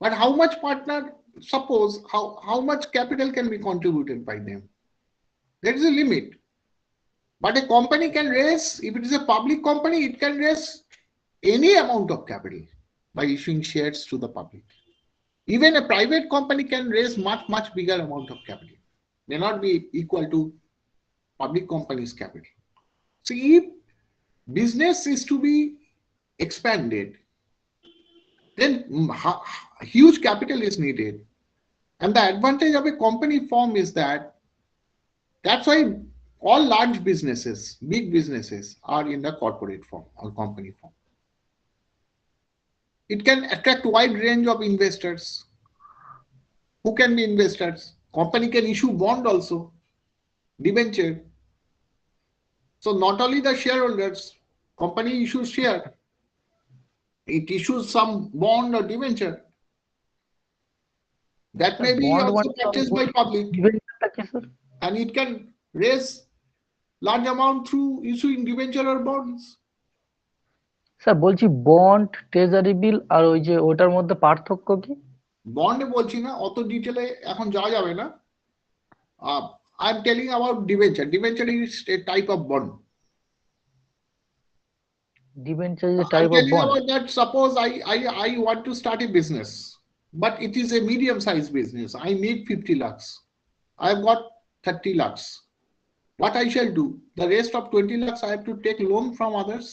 [SPEAKER 1] But how much partner, suppose how much capital can be contributed by them? There is a limit. But a company can raise, if it is a public company, it can raise any amount of capital by issuing shares to the public. Even a private company can raise much bigger amount of capital. May not be equal to public company's capital. So if business is to be expanded, then huge capital is needed. And the advantage of a company form is that's why all large businesses, big businesses are in the corporate form or company form. It can attract wide range of investors. Who can be investors? Company can issue bond also, debenture. So not only the shareholders, company issues share. It issues some bond or debenture. That may be also purchased by public. And it can raise large amount through issuing debenture or bonds.
[SPEAKER 3] Sir বলছি bond, treasury bill আর ওই যে ওটার মধ্যে পার্থক্য কি?
[SPEAKER 1] বন্ডে বলছি না, অত ডিটেলে এখন যাওয়া যাবে না। I am telling about debenture. Debenture is a type of bond.
[SPEAKER 3] Debenture is a
[SPEAKER 1] I'm
[SPEAKER 3] type of
[SPEAKER 1] telling
[SPEAKER 3] bond.
[SPEAKER 1] about that. Suppose I want to start a business, but it is a medium-sized business. I need 50 lakhs. I've got 30 lakhs. What I shall do? The rest of 20 lakhs I have to take loan from others.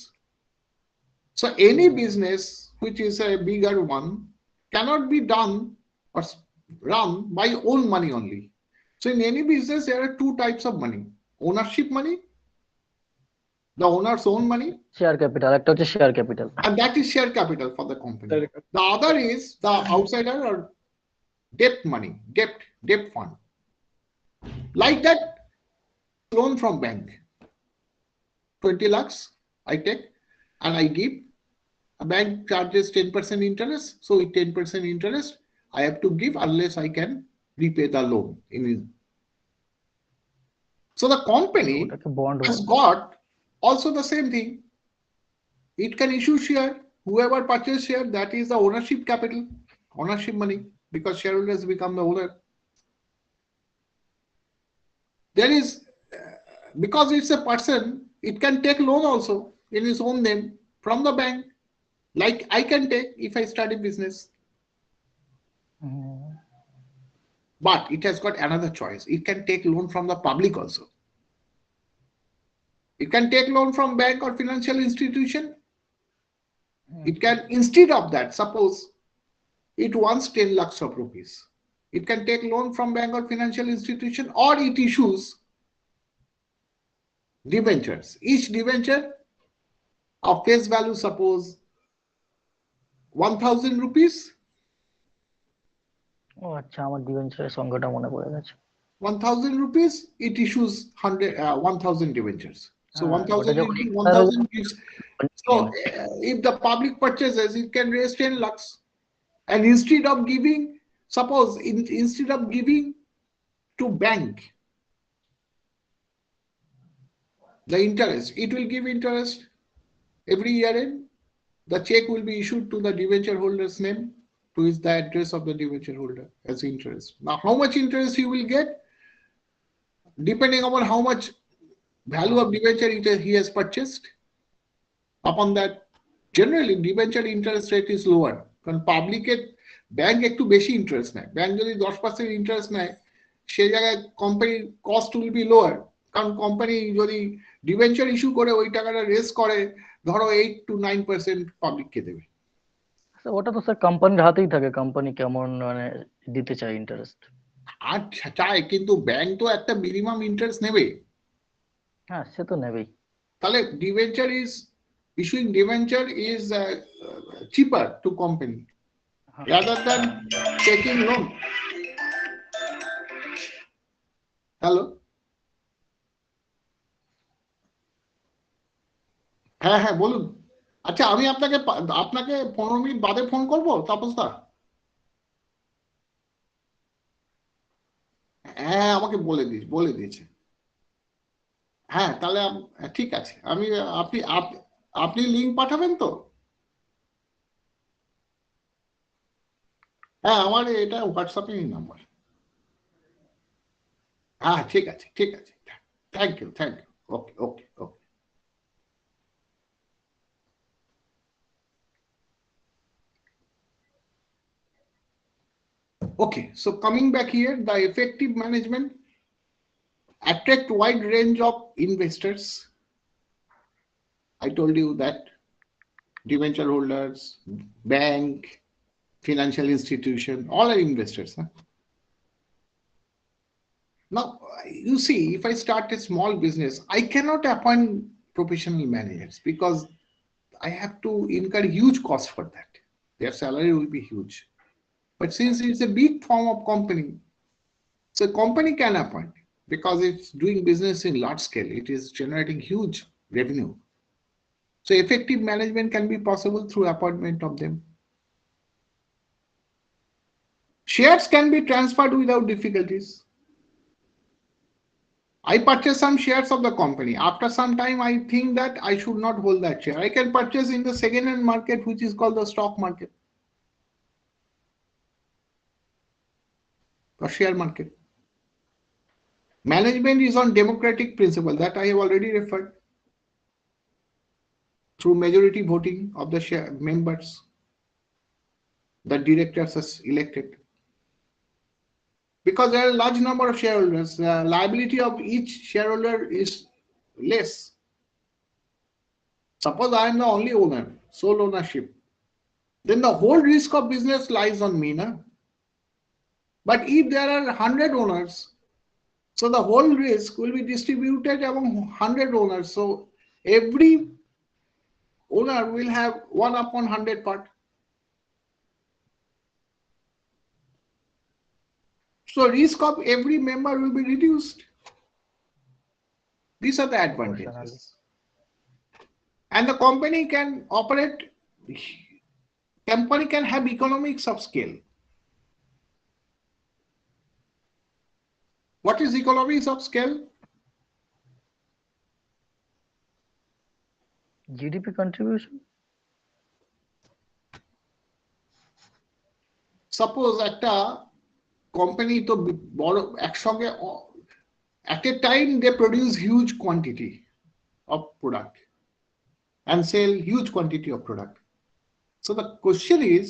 [SPEAKER 1] So any business which is a bigger one cannot be done or run by own money only. So in any business there are two types of money: ownership money, the owner's own money,
[SPEAKER 3] share capital, একটা হচ্ছে share capital,
[SPEAKER 1] and that is share capital for the company. The other is the outsider or debt money, debt fund. Like that, loan from bank, 20 lakhs I take and I give. A bank charges 10% interest, so with 10% interest I have to give unless I can repay the loan. So the company has got also the same thing. It can issue share. Whoever purchases share, that is the ownership capital, ownership money, because shareholders become the owner. There is, because it's a person, it can take loan also in his own name from the bank, like I can take if I start a business. But it has got another choice. It can take loan from the public also. It can take loan from bank or financial institution. It can, instead of that, suppose it wants 10 lakhs of rupees. It can take loan from bank or financial institution, or it issues debentures. Each debenture of face value, suppose 1000 rupees.
[SPEAKER 3] ও আচ্ছা, আমার ডিবেঞ্চারের সংখ্যাটা মনে পড়ে গেছে।
[SPEAKER 1] 1000 rupees, it issues 1000 debentures. So 1,000
[SPEAKER 3] ওটা যখন
[SPEAKER 1] into
[SPEAKER 3] expire হয়ে
[SPEAKER 1] 1,000 gives. So if the public purchases, it can raise 10 lakhs. And instead of giving, suppose instead of giving to bank the interest, it will give interest every year end. The check will be issued to the debenture holder's name, to is the address of the debenture holder as interest. Now, how much interest he will get, depending upon how much value of debenture he has purchased. Upon that, generally debenture interest rate is lower. কারণ পাবলিকের bank একটু বেশি interest নেয়। Bank যদি 10% interest নেয়, সেই জায়গায় কোম্পানির কস্ট উইল বি লোয়ার। কারণ কোম্পানি যদি ডিবেঞ্চার ইস্যু করে ওই টাকাটা রেজ করে, ধরো 8 to 9% পাবলিককে দেবে।
[SPEAKER 3] ওটা তো স্যার কোম্পানির হাতেই থাকে, কোম্পানি কেমন মানে দিতে চায় ইন্টারেস্ট।
[SPEAKER 1] আচ্ছা, চায়, কিন্তু ব্যাংক তো একটা মিনিমাম ইন্টারেস্ট নেবে।
[SPEAKER 3] হ্যাঁ, সে তো নেবেই।
[SPEAKER 1] তাহলে debenture is issuing debenture is cheaper to company rather than taking loan. Hello? হ্যাঁ হ্যাঁ বলুন। আচ্ছা, আমি আপনাকে 15 মিনিট বাদে ফোন করবো তাপসদা? হ্যাঁ, আমাকে বলে দিয়েছে। হ্যাঁ, তাহলে ঠিক আছে, আমি আপনি লিঙ্ক পাঠাবেন তো? হ্যাঁ, আমার এটা হোয়াটসঅ্যাপে নাম্বার। হ্যাঁ, ঠিক আছে, ঠিক আছে, thank you, okay okay okay. Okay, so coming back here, the effective management attract wide range of investors. I told you that debenture holders, bank, financial institution, all are investors. Huh? Now, you see, if I start a small business, I cannot appoint professional managers because I have to incur huge cost for that. Their salary will be huge. But since it's a big form of company, so a company can appoint because it's doing business in large scale. It is generating huge revenue. So effective management can be possible through appointment of them. Shares can be transferred without difficulties. I purchase some shares of the company. After some time, I think that I should not hold that share. I can purchase in the second-hand market, which is called the stock market or share market. Management is on democratic principle that I have already referred, through majority voting of the share members. The directors are elected. Because there are a large number of shareholders, the liability of each shareholder is less. Suppose I am the only owner, sole ownership, then the whole risk of business lies on me. Na? But if there are 100 owners, so the whole risk will be distributed among 100 owners. So every owner will have 1/100 part. So risk of every member will be reduced. These are the advantages. And the company can operate, company can have economics of scale. What is economies of scale?
[SPEAKER 3] GDP contribution.
[SPEAKER 1] Suppose একটা company তো বড় একসঙ্গে at a time they produce huge quantity of product and sell huge quantity of product. So the question is,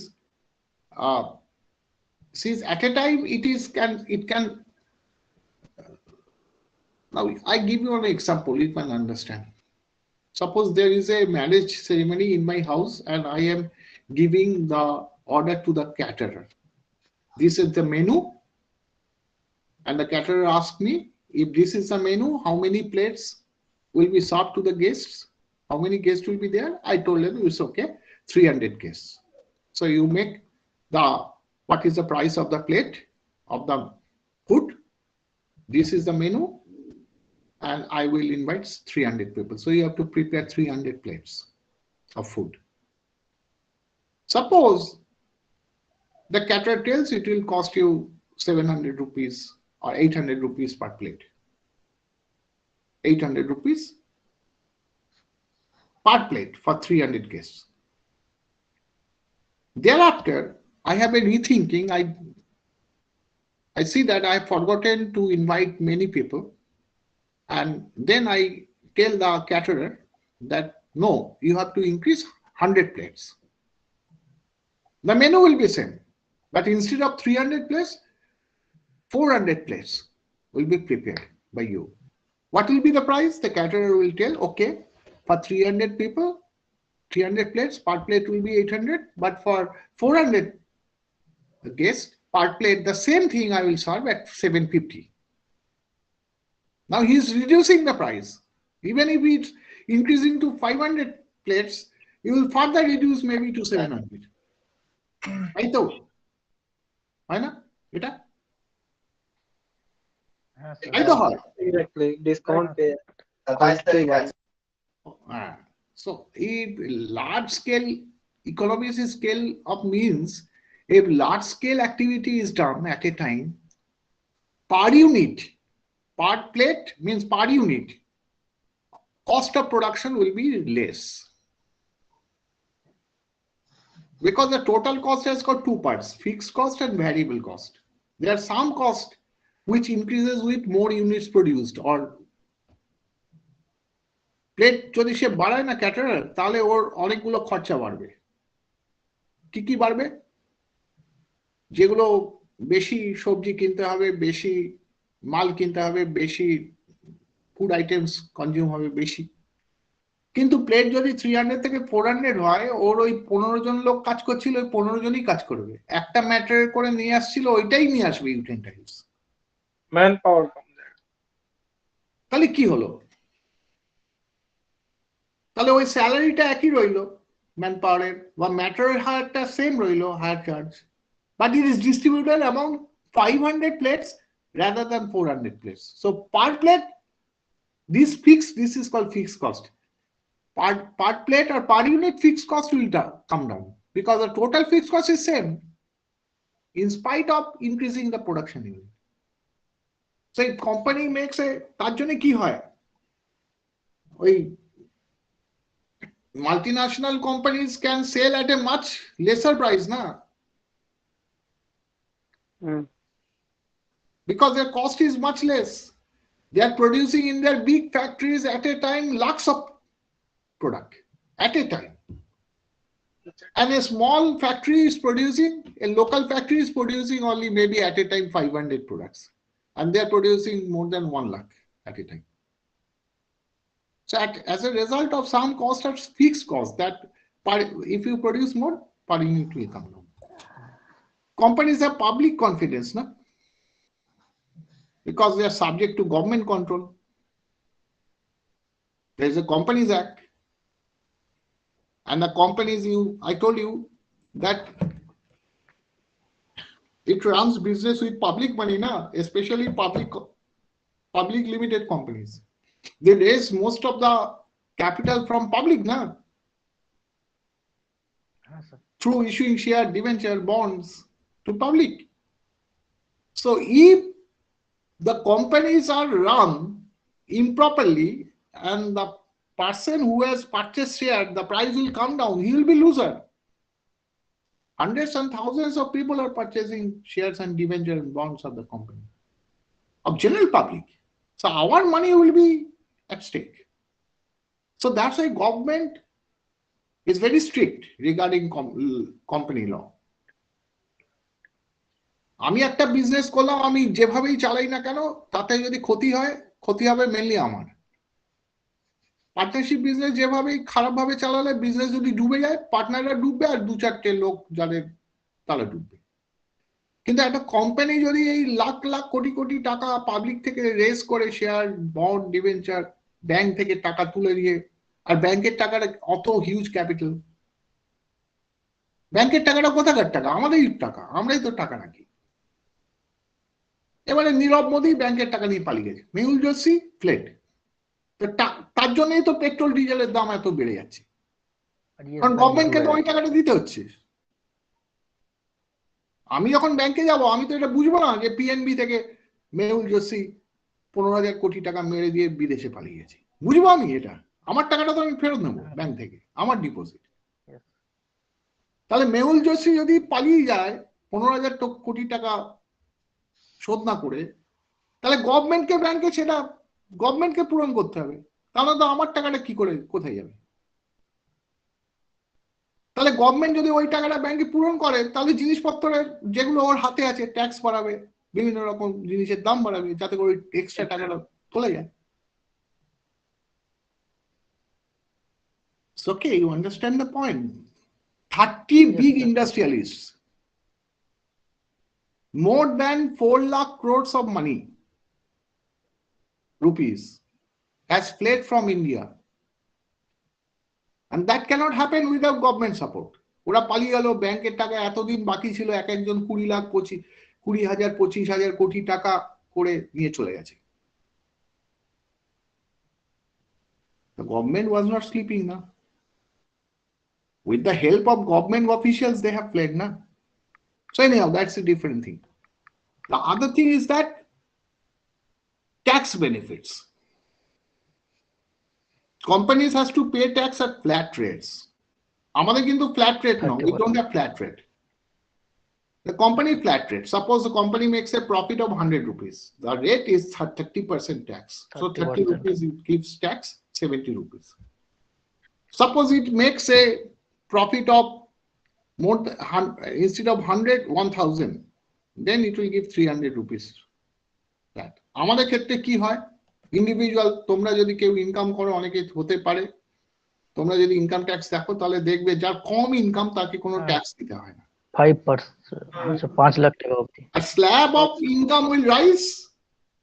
[SPEAKER 1] since at a time it can. Now I give you an example, you can understand. Suppose there is a marriage ceremony in my house and I am giving the order to the caterer. This is the menu, and the caterer asks me, if this is the menu, how many plates will be served to the guests? How many guests will be there? I told him it's okay, 300 guests. So you make what is the price of the plate of the food? This is the menu. and I will invite 300 people. So you have to prepare 300 plates of food. Suppose the caterer tells it will cost you 700 rupees or 800 rupees per plate. 800 rupees per plate for 300 guests. Thereafter, I have a rethinking. I see that I have forgotten to invite many people. And then I tell the caterer that no, you have to increase 100 plates. The menu will be same, but instead of 300 plates, 400 plates will be prepared by you. What will be the price? The caterer will tell, okay, for 300 people, 300 plates, per plate will be 800, but for 400 guests, per plate, the same thing I will serve at 750. Now he is reducing the price. Even if it's increasing to 500 plates, you will further reduce maybe to 700. Right? Why not? Beta?
[SPEAKER 5] Exactly. Discount.
[SPEAKER 1] So if large scale economies of scale of means if large scale activity is done at a time, per unit, per plate means per unit, cost of production will be less. Because the total cost has got two parts, fixed cost and variable cost. There are some cost which increases with more units produced or plate যদি সে বাড়ায় না caterer তাহলে ওর অনেকগুলো খরচা বাড়বে কি কি বাড়বে যেগুলো বেশি সবজি কিনতে হবে বেশি মাল কিনতে হবে বেশি ফুড আইটেমস কনজিউম হবে বেশি কিন্তু প্লেট যদি 300 থেকে 400 হয় ওর ওই 15 জন লোক কাজ করছিল ওই 15 জনই কাজ করবে একটা ম্যাটেরিয়াল করে নিয়ে আসছিল ওইটাই নিয়ে আসবে ইউটেনটাইলস
[SPEAKER 5] ম্যান পাওয়ার কম
[SPEAKER 1] তাহলে কি হলো তাহলে ওই স্যালারিটা একই রইলো ম্যান পাওয়ারের বা ম্যাটেরিয়াল হায়ারটা সেম রইলো hire charge but it is distributed amount 500 plates rather than 400 plates. So per plate, this is called fixed cost. Per plate or per unit fixed cost will come down because the total fixed cost is same in spite of increasing the production unit. So if company makes a তার জন্য কি হয় ওই multinational companies can sell at a much lesser price na because their cost is much less. They are producing in their big factories at a time lakhs of product at a time. And a small factory is producing, a local factory is producing only maybe at a time 500 products. And they are producing more than 1 lakh at a time. So as a result of some cost are fixed cost that if you produce more, per unit will come down. Companies have public confidence, no? Because they are subject to government control. There is a Companies Act. And the companies, I told you that it runs business with public money, na? Especially public limited companies. They raise most of the capital from public, na? Through issuing share, debenture, bonds to public. So if the companies are run improperly and the person who has purchased share, the price will come down, he will be loser. Hundreds and thousands of people are purchasing shares and debenture and bonds of the company, of general public. So our money will be at stake. So that's why government is very strict regarding company law. আমি একটা business করলাম আমি যেভাবেই চালাই না কেন তাতে যদি ক্ষতি হয় ক্ষতি হবে মেইনলি আমার পার্টনারশিপ বিজনেস যেভাবেই খারাপ ভাবে চালালে বিজনেস যদি ডুবে যায় পার্টনাররা ডুববে আর দু চারটে লোক যাদের তারা ডুববে কিন্তু একটা কোম্পানি যদি এই লাখ লাখ কোটি কোটি টাকা পাবলিক থেকে রেজ করে শেয়ার বন্ড ডিবেঞ্চার ব্যাংক থেকে টাকা তুলে দিয়ে আর ব্যাংকের টাকাটা অত হিউজ ক্যাপিটাল ব্যাংকের টাকাটা কোথাকার টাকা আমাদেরই টাকা আমরাই তো টাকা রাখি এবারে নীরব মোদী ব্যাংকের টাকা নিয়ে পালিয়ে গেছে মেহুল জোশী ফ্লেড তো তার জন্যই তো পেট্রোল ডিজেলের দাম এত বেড়ে যাচ্ছে, কারণ গভর্নমেন্টকে তো ওই টাকাটা দিতে হচ্ছে। আমি যখন ব্যাংকে যাব আমি তো এটা বুঝবো না যে পিএনবি থেকে মেহুল যোশী 15,000 কোটি টাকা মেরে দিয়ে বিদেশে পালিয়ে গেছে। বুঝবো আমি এটা? আমার টাকাটা তো আমি ফেরত নেবো ব্যাংক থেকে, আমার ডিপোজিট। তাহলে মেহুল যোশী যদি পালিয়ে যায় 15,000 কোটি টাকা শোধ না করে, তাহলে গভর্নমেন্টকে ব্যাংকে সেটা গভর্নমেন্টকে পূরণ করতে হবে। তাহলে তো আমার টাকাটা কি করে কোথায় যাবে? তাহলে গভর্নমেন্ট যদি ওই টাকাটা ব্যাংকে পূরণ করে, তাহলে জিনিসপত্রের যেগুলো ওর হাতে আছে ট্যাক্স বাড়াবে, বিভিন্ন রকম জিনিসের দাম বাড়াবে, যাতে করে এক্সট্রা টাকাটা চলে যায়। So, okay, you understand the point. 30 big industrialists, more than 4 lakh crores of money, rupees, has fled from India. And that cannot happen without government support. ওরা পালিয়ে গেল, ব্যাংকের টাকা এতদিন বাকি ছিল, এক একজন 20,000 25,000 কোটি টাকা করে নিয়ে চলে গেছে। The government was not sleeping now. With the help of government officials, they have fled now. So anyhow, that's a different thing. The other thing is that tax benefits. Companies has to pay tax at flat rates. আমাদের কিন্তু flat rate no, we don't have flat rate. The company flat rate. Suppose the company makes a profit of 100 rupees. The rate is 30% tax. So 30 rupees it gives tax, 70 rupees. Suppose it makes a profit of more than, instead of 100, 1,000, then it will give 300 rupees. That. আমাদের ক্ষেত্রে কি হয়? Individual, তোমরা যদি কেউ income করো, অনেকে হতে পারে, তোমরা যদি ইনকাম ট্যাক্স দেখো তাহলে দেখবে যার কম ইনকাম তাকে কোনো ট্যাক্স দিতে হয় না।
[SPEAKER 3] 5%, 5 লাখ টাকা অবধি।
[SPEAKER 1] A slab of income will rise,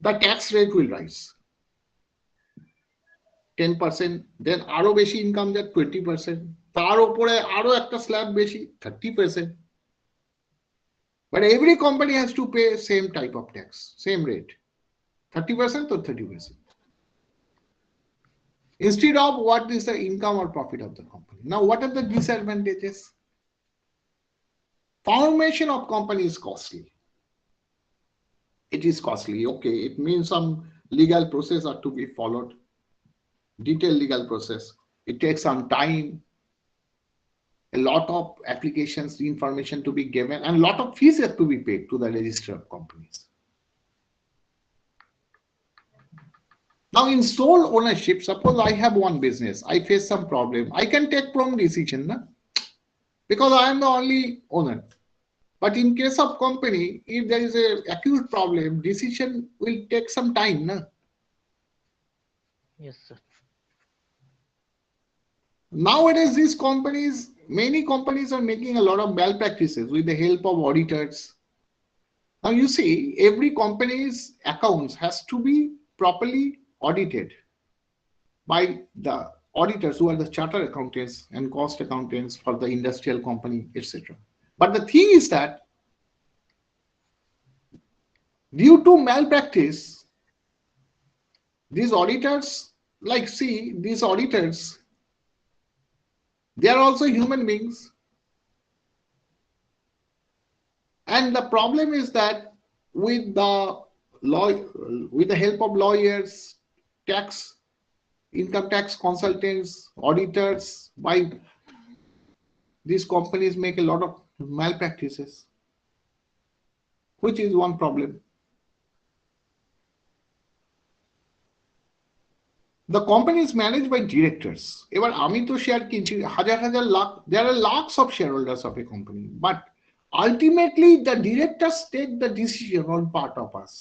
[SPEAKER 1] the tax rate will rise 10%, then আরো বেশি ইনকাম যার 20%, তার উপরে আরো একটা স্ল্যাব বেশি 30%. But every company has to pay same type of tax, same rate, 30% or 30%. Instead of what is the income or profit of the company. Now, what are the disadvantages? Formation of company is costly. It is costly. Okay, it means some legal process are to be followed, detailed legal process. It takes some time, a lot of applications, information to be given, and a lot of fees have to be paid to the register of companies. Now, in sole ownership, suppose I have one business, I face some problem, I can take prompt decision, na? Because I am the only owner. But in case of company, if there is a acute problem, decision will take some time, na?
[SPEAKER 3] Yes, sir.
[SPEAKER 1] Nowadays, these companies, many companies are making a lot of malpractices with the help of auditors. Now you see, every company's accounts has to be properly audited by the auditors who are the chartered accountants and cost accountants for the industrial company, etc. But the thing is that due to malpractice, these auditors, like see, these auditors, they are also human beings. And the problem is that with the help of lawyers, income tax consultants, auditors, by these companies make a lot of malpractices, which is one problem. The company is managed by directors. এবার আমি তো share কিনছি হাজার lakh, there are lakhs of shareholders of a company, but ultimately the directors take the decision on part of us.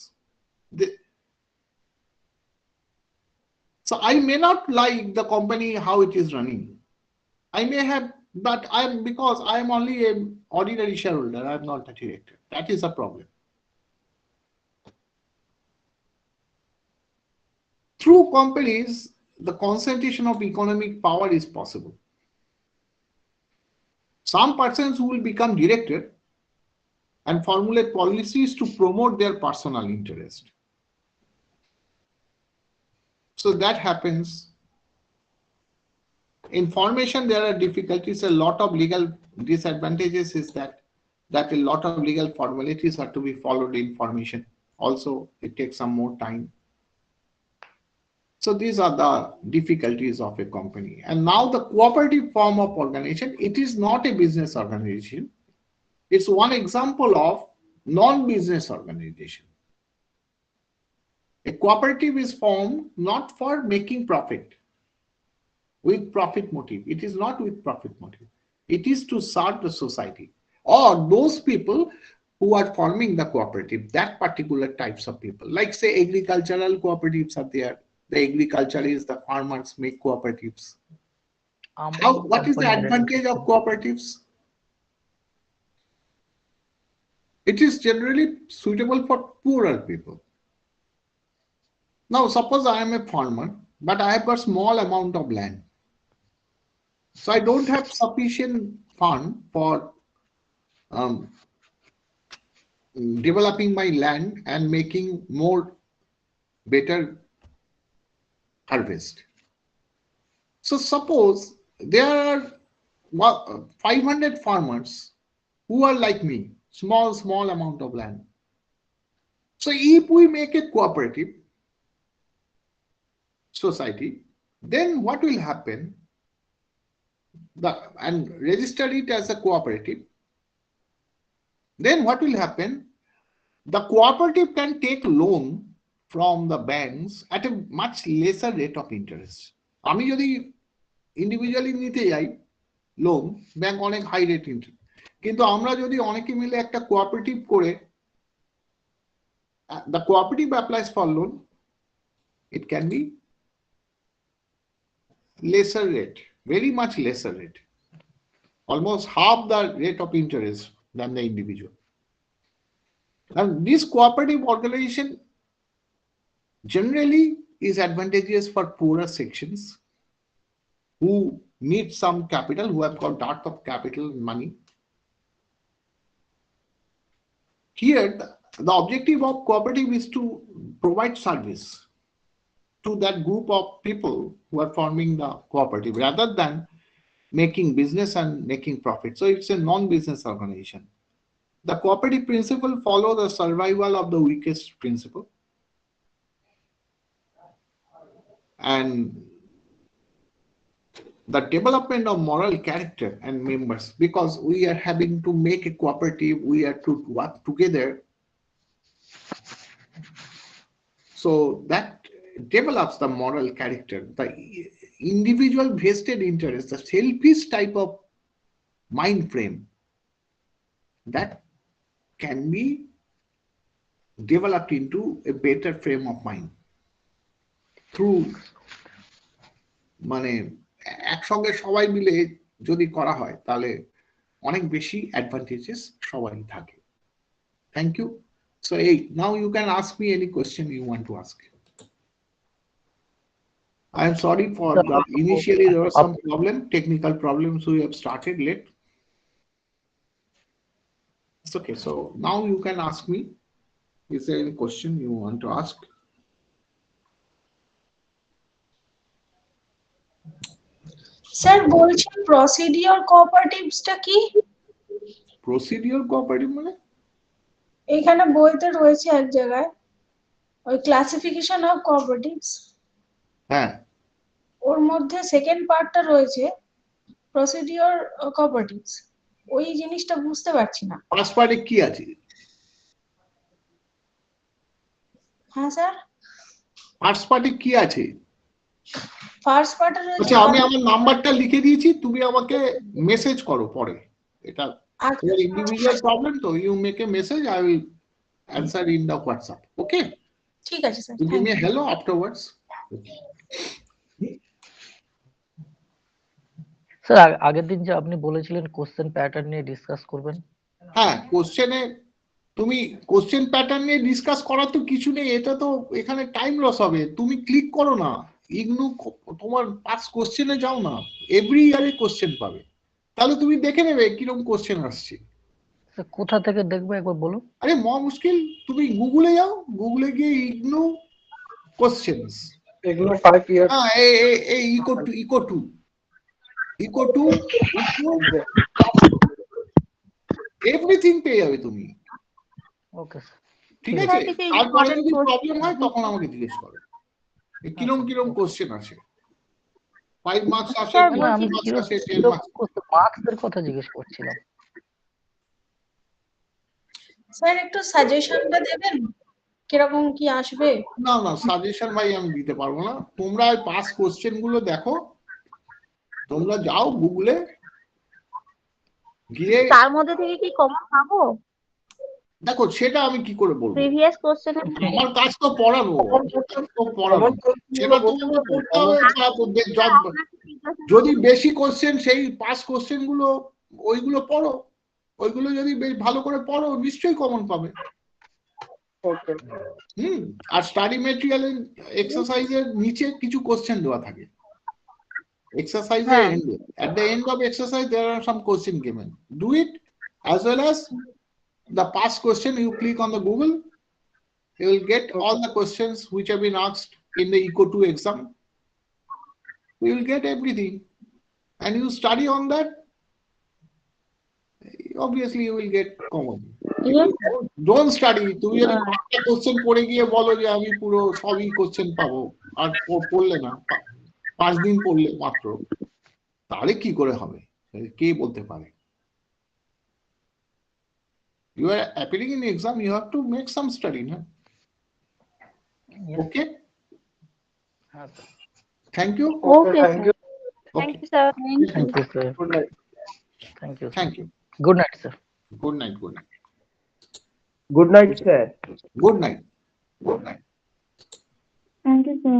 [SPEAKER 1] So I may not like the company how it is running. I may have, but because I am only an ordinary shareholder, I am not a director. That is a problem. Through companies, the concentration of economic power is possible. Some persons who will become director and formulate policies to promote their personal interest. So that happens. In formation, there are difficulties. A lot of legal disadvantages is that a lot of legal formalities are to be followed in formation. Also, it takes some more time. So these are the difficulties of a company. And now the cooperative form of organization, it is not a business organization. It's one example of non-business organization. A cooperative is formed not for making profit with profit motive. It is not with profit motive. It is to serve the society or those people who are forming the cooperative, that particular types of people. Like say agricultural cooperatives are there. The agriculturalists, the farmers make cooperatives. What is the advantage of cooperatives? It is generally suitable for poorer people. Now, suppose I am a farmer, but I have got small amount of land. So I don't have sufficient fund for developing my land and making more better harvest. So suppose there are 500 farmers who are like me, small amount of land. So if we make a cooperative society, then what will happen? And register it as a cooperative. Then what will happen? The cooperative can take loan from the banks at a much lesser rate of interest. আমি যদি individually নিতে যাই loan, bank অনেক high rate interest, কিন্তু আমরা যদি অনেকে মিলে একটা কোঅপারেটিভ করে the cooperative applies for loan, it can be lesser rate, very much lesser rate, almost half the rate of interest than the individual. And this cooperative organization generally is advantageous for poorer sections who need some capital, who have got dearth of capital and money. Here, the objective of cooperative is to provide service to that group of people who are forming the cooperative rather than making business and making profit. So it's a non-business organization. The cooperative principle follows the survival of the weakest principle. And the development of moral character and members, because we are having to make a cooperative, we are to work together. So that develops the moral character, the individual vested interest, the selfish type of mind frame that can be developed into a better frame of mind through মানে একসঙ্গে সবাই মিলে যদি করা হয় তাহলে অনেক বেশি অ্যাডভান্টেজেস সবাই থাকে। Thank you. So now you can ask me any question you want to ask. I am sorry for that. Initially there was some technical problems. We have started late. It's okay. So now you can ask me. Is there any question you want to ask?
[SPEAKER 4] Sir বলছেন procedure কোঅপারেটিভসটা কি?
[SPEAKER 1] Procedure cooperative মানে
[SPEAKER 4] এখানে বইতে রয়েছে এক জায়গায় ওই classification of cooperatives,
[SPEAKER 1] হ্যাঁ
[SPEAKER 4] ওর মধ্যে সেকেন্ড পার্টটা রয়েছে প্রসিডিওর কোঅপারেটিভস, ওই জিনিসটা বুঝতে পারছি না।
[SPEAKER 1] ফার্স্ট পার্টে কি আছে?
[SPEAKER 4] হ্যাঁ স্যার,
[SPEAKER 1] ফার্স্ট পার্টে কি আছে?
[SPEAKER 4] ফার্স্ট পার্টে রয়েছে।
[SPEAKER 1] আচ্ছা আমি আমার নাম্বারটা লিখে দিয়েছি, তুমি আমাকে মেসেজ করো পরে। এটা your individual problem, so you make a message, I will answer in the WhatsApp. Okay?
[SPEAKER 4] ঠিক আছে sir.
[SPEAKER 1] You give me a hello afterwards.
[SPEAKER 3] Sir আগের দিন যে আপনি বলেছিলেন কোশ্চেন প্যাটার্ন নিয়ে ডিসকাস করবেন।
[SPEAKER 1] হ্যাঁ, কোশ্চেনে তুমি কোশ্চেন প্যাটার্ন নিয়ে ডিসকাস করার তো কিছু নেই, এটা তো এখানে টাইম লস হবে। তুমি ক্লিক করো না, ইগনু তোমার পাস কোশ্চেনে যাও না, এভরি ইয়ারে কোশ্চেন পাবে, তাহলে তুমি দেখে নেবে কিরকম কোশ্চেন আসছে।
[SPEAKER 3] কোথা থেকে দেখবে একবার বলুন।
[SPEAKER 1] আরে মুশকিল, তুমি গুগলে যাও, গুগলে গিয়ে IGNOU questions
[SPEAKER 5] IGNOU 5 years.
[SPEAKER 1] ECO-2 everything পেয়ে যাবে তুমি,
[SPEAKER 3] ওকে
[SPEAKER 1] ঠিক
[SPEAKER 3] ঠিক
[SPEAKER 1] আছে?
[SPEAKER 2] আছে। কিছু
[SPEAKER 1] তারপরে
[SPEAKER 2] important
[SPEAKER 1] যদি
[SPEAKER 2] question
[SPEAKER 1] প্রবলেম হয় তখন আমাকে জিজ্ঞেস করো কিরম কিরম কোশ্চেন আছে। 5 মার্কস আসে,
[SPEAKER 2] স্যার,
[SPEAKER 1] 3
[SPEAKER 2] বলছি
[SPEAKER 1] মার্কস
[SPEAKER 3] কিরকম
[SPEAKER 1] আসে, 10 মার্কস।
[SPEAKER 3] মার্কস এর কথা জিজ্ঞেস করছিলাম।
[SPEAKER 4] স্যার একটু সাজেশনটা দেবেন কিরকম কি আসবে?
[SPEAKER 1] না না, সাজেশন ভাই আমি দিতে পারবো না। তোমরা ওই পাস কোশ্চেন গুলো দেখো, তোমরা যাও গুগলে গিয়ে
[SPEAKER 2] তার মধ্যে থেকে কি কমন পাবো?
[SPEAKER 1] দেখো, সেটা আমি কি করে বলবো?
[SPEAKER 2] প্রিভিয়াস কোশ্চেন
[SPEAKER 1] আমার কাজ তো পড়ানো, সেটা তোমাকে পড়তে হবে। যদি বেশি কোশ্চেন, সেই পাস কোশ্চেন গুলো ওইগুলো পড়ো, ওইগুলো যদি বেশ ভালো করে পড়ো নিশ্চয়ই কমন পাবে। আর স্টাডি মেটেরিয়াল এক্সারসাইজের নিচে কিছু কোশ্চেন দেওয়া থাকে। Exercises end. At the end of exercise, there are some question given. Do it, as well as the past question. You click on the Google, you will get all the questions which have been asked in the ECO-2 exam. You will get everything, and you study on that. Obviously, you will get common. Don't study. তুমি যদি একটা question পড়ে গিয়ে বলো যে আমি পুরো সবই কোশ্চেন পাবো, আর পড়লে না, 5 দিন পড়লে মাত্র, তাহলে কি করে হবে? কে বলতে পারে? You are appearing in the exam, you have to make some study, no? Okay? Thank you.
[SPEAKER 2] Okay,
[SPEAKER 5] Thank you.
[SPEAKER 2] thank you, sir.
[SPEAKER 3] Thank you, sir.
[SPEAKER 5] Good night.
[SPEAKER 3] Thank you.
[SPEAKER 1] Thank you.
[SPEAKER 3] Good night, sir.
[SPEAKER 1] Good night. Good night.
[SPEAKER 6] Good night, sir.
[SPEAKER 1] Good night. Good night.
[SPEAKER 2] Thank you, sir.